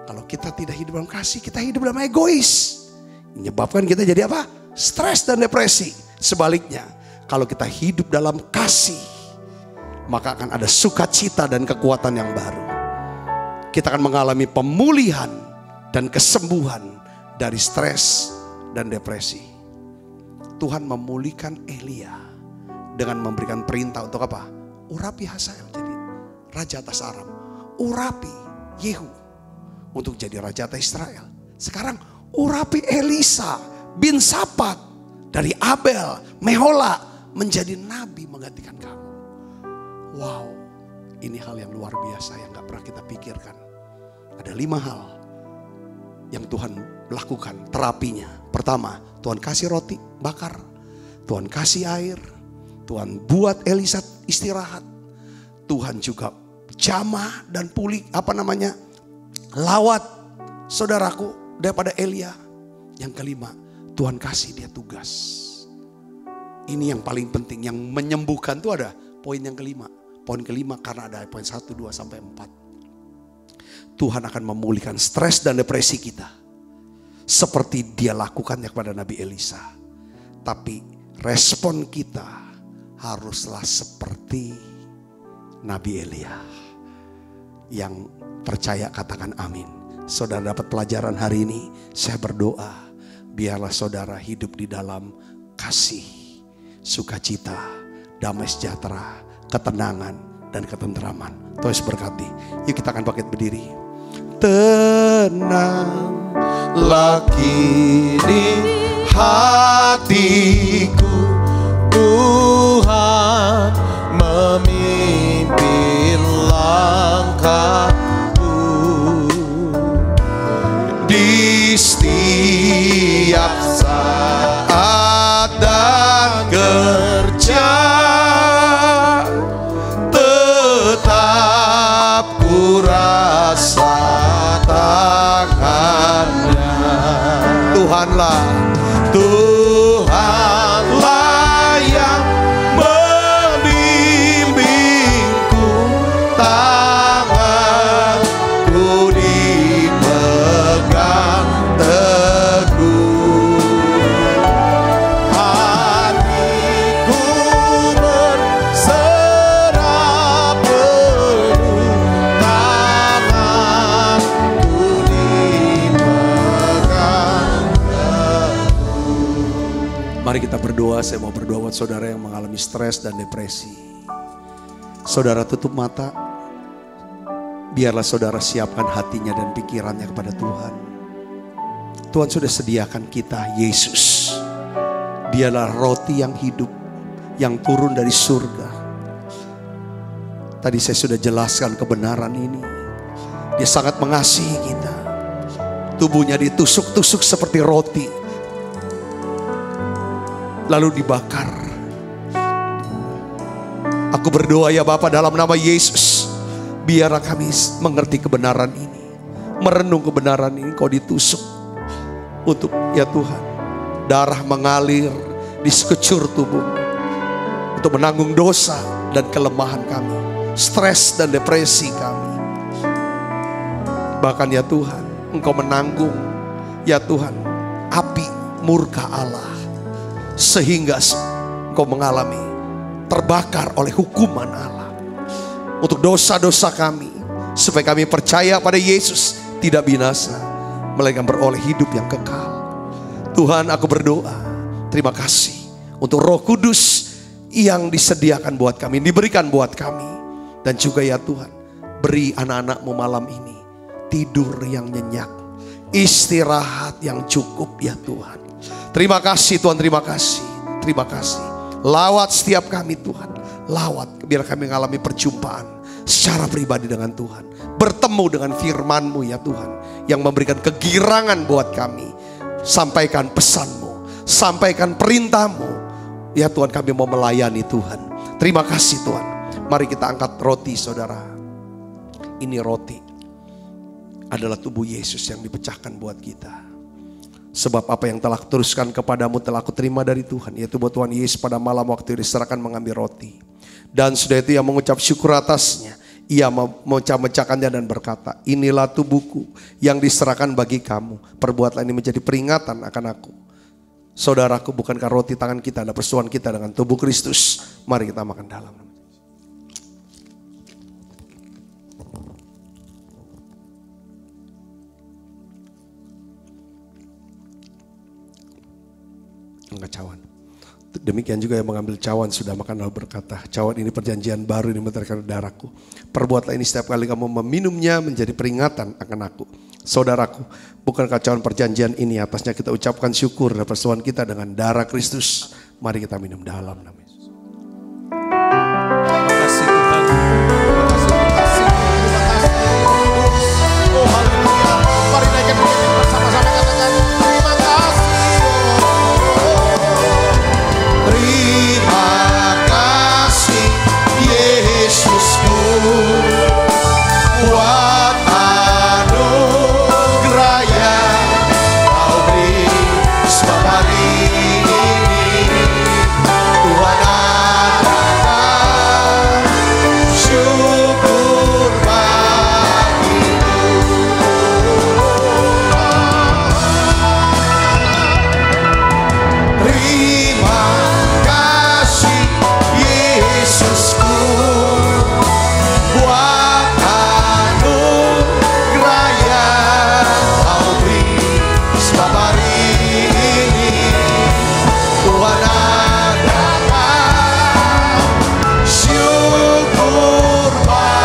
Kalau kita tidak hidup dalam kasih, kita hidup dalam egois. Menyebabkan kita jadi apa? Stres dan depresi. Sebaliknya, kalau kita hidup dalam kasih, maka akan ada sukacita dan kekuatan yang baru. Kita akan mengalami pemulihan dan kesembuhan dari stres dan depresi. Tuhan memulihkan Elia dengan memberikan perintah untuk apa? Urapi Hazael jadi raja atas Aram. Urapi Yehu untuk jadi raja atas Israel. Sekarang urapi Elisa bin Safat dari Abel Mehola menjadi nabi menggantikan kamu. Wow, ini hal yang luar biasa yang gak pernah kita pikirkan. Ada 5 hal yang Tuhan lakukan terapinya. Pertama, Tuhan kasih roti bakar. Tuhan kasih air. Tuhan buat Elisa istirahat. Tuhan juga jamah dan pulih lawat saudaraku daripada Elia. Yang kelima, Tuhan kasih dia tugas. Ini yang paling penting, yang menyembuhkan itu ada poin yang kelima. Poin kelima karena ada poin 1, 2, sampai 4. Tuhan akan memulihkan stres dan depresi kita. Seperti dia lakukannya kepada Nabi Elisa. Tapi respon kita haruslah seperti Nabi Elia. Yang percaya katakan amin. Saudara dapat pelajaran hari ini. Saya berdoa biarlah saudara hidup di dalam kasih, sukacita, damai sejahtera, ketenangan dan ketentraman. Tuhan berkati. Yuk kita akan bangkit berdiri. Tenanglah kini hatiku, Tuhan memimpin langkahku di setiap saat dan kerja. Rasa tangannya Tuhanlah yang membimbingku, tanganku dipegang Mari kita berdoa. Saya mau berdoa buat saudara yang mengalami stres dan depresi. Saudara tutup mata. Biarlah saudara siapkan hatinya dan pikirannya kepada Tuhan. Tuhan sudah sediakan kita Yesus. Dialah roti yang hidup, yang turun dari surga. Tadi saya sudah jelaskan kebenaran ini. Dia sangat mengasihi kita. Tubuhnya ditusuk-tusuk seperti roti, lalu dibakar. Aku berdoa ya Bapa, dalam nama Yesus, biarlah kami mengerti kebenaran ini, merenung kebenaran ini. Kau ditusuk untuk, ya Tuhan, darah mengalir di sekecur tubuhmu untuk menanggung dosa dan kelemahan kami, stres dan depresi kami. Bahkan ya Tuhan, Engkau menanggung, ya Tuhan, api murka Allah, sehingga Engkau mengalami terbakar oleh hukuman Allah untuk dosa-dosa kami, supaya kami percaya pada Yesus tidak binasa, melainkan beroleh hidup yang kekal. Tuhan, aku berdoa, terima kasih untuk Roh Kudus yang disediakan buat kami, diberikan buat kami. Dan juga ya Tuhan, beri anak-anak-Mu malam ini tidur yang nyenyak, istirahat yang cukup ya Tuhan. Terima kasih Tuhan, terima kasih, terima kasih. Lawat setiap kami Tuhan, lawat biar kami mengalami perjumpaan secara pribadi dengan Tuhan, bertemu dengan firman-Mu ya Tuhan, yang memberikan kegirangan buat kami. Sampaikan pesan-Mu, sampaikan perintah-Mu ya Tuhan, kami mau melayani Tuhan. Terima kasih Tuhan. Mari kita angkat roti saudara. Ini roti adalah tubuh Yesus yang dipecahkan buat kita. Sebab apa yang telah kuteruskan kepadamu telah kuterima dari Tuhan, yaitu buat Tuhan Yesus pada malam waktu diserahkan mengambil roti. Dan sudah itu ia mengucap syukur atasnya. Ia memecah-mecahkannya dan berkata, inilah tubuhku yang diserahkan bagi kamu. Perbuatlah ini menjadi peringatan akan aku. Saudaraku, bukankah roti tangan kita adalah persoalan kita dengan tubuh Kristus? Mari kita makan dalam. Enggak cawan. Demikian juga yang mengambil cawan sudah makan lalu berkata, cawan ini perjanjian baru ini menerangkan darahku. Perbuatlah ini setiap kali kamu meminumnya menjadi peringatan akan aku. Saudaraku, bukankah cawan perjanjian ini atasnya kita ucapkan syukur dan persoalan kita dengan darah Kristus. Mari kita minum dalam nama Yesus. Terima kasih Tuhan. Terima kasih. Oh haleluya. Mari naikkan kita bersama-sama katakan terima kasih. Terima kasih Yesusku buat anugerah yang Kau beri. Sebab hari ini Tuhan adakan syukur bagiku. Terima kasih Yesusku buat anugerah yang Kau beri. Sebab hari ini Tuhan adakan syukur bagiku.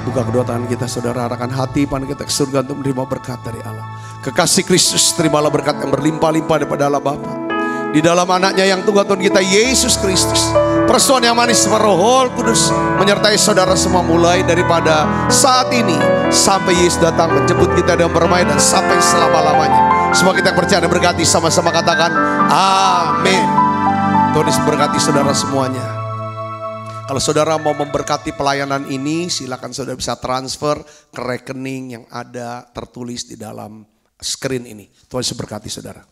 Buka kedua tangan kita saudara, arahkan hati pandang kita ke surga untuk menerima berkat dari Allah. Kekasih Kristus, terimalah berkat yang berlimpah-limpah daripada Allah Bapa, di dalam anaknya yang tunggal Tuhan kita Yesus Kristus. Persoalan yang manis Roh Kudus menyertai saudara semua mulai daripada saat ini sampai Yesus datang menjemput kita dengan bermain dan sampai selama-lamanya. Semua kita yang percaya dan berkati sama-sama katakan amin. Tuhan Yesus berkati saudara semuanya. Kalau saudara mau memberkati pelayanan ini, silakan saudara bisa transfer ke rekening yang ada tertulis di dalam screen ini. Tuhan Yesus berkati saudara.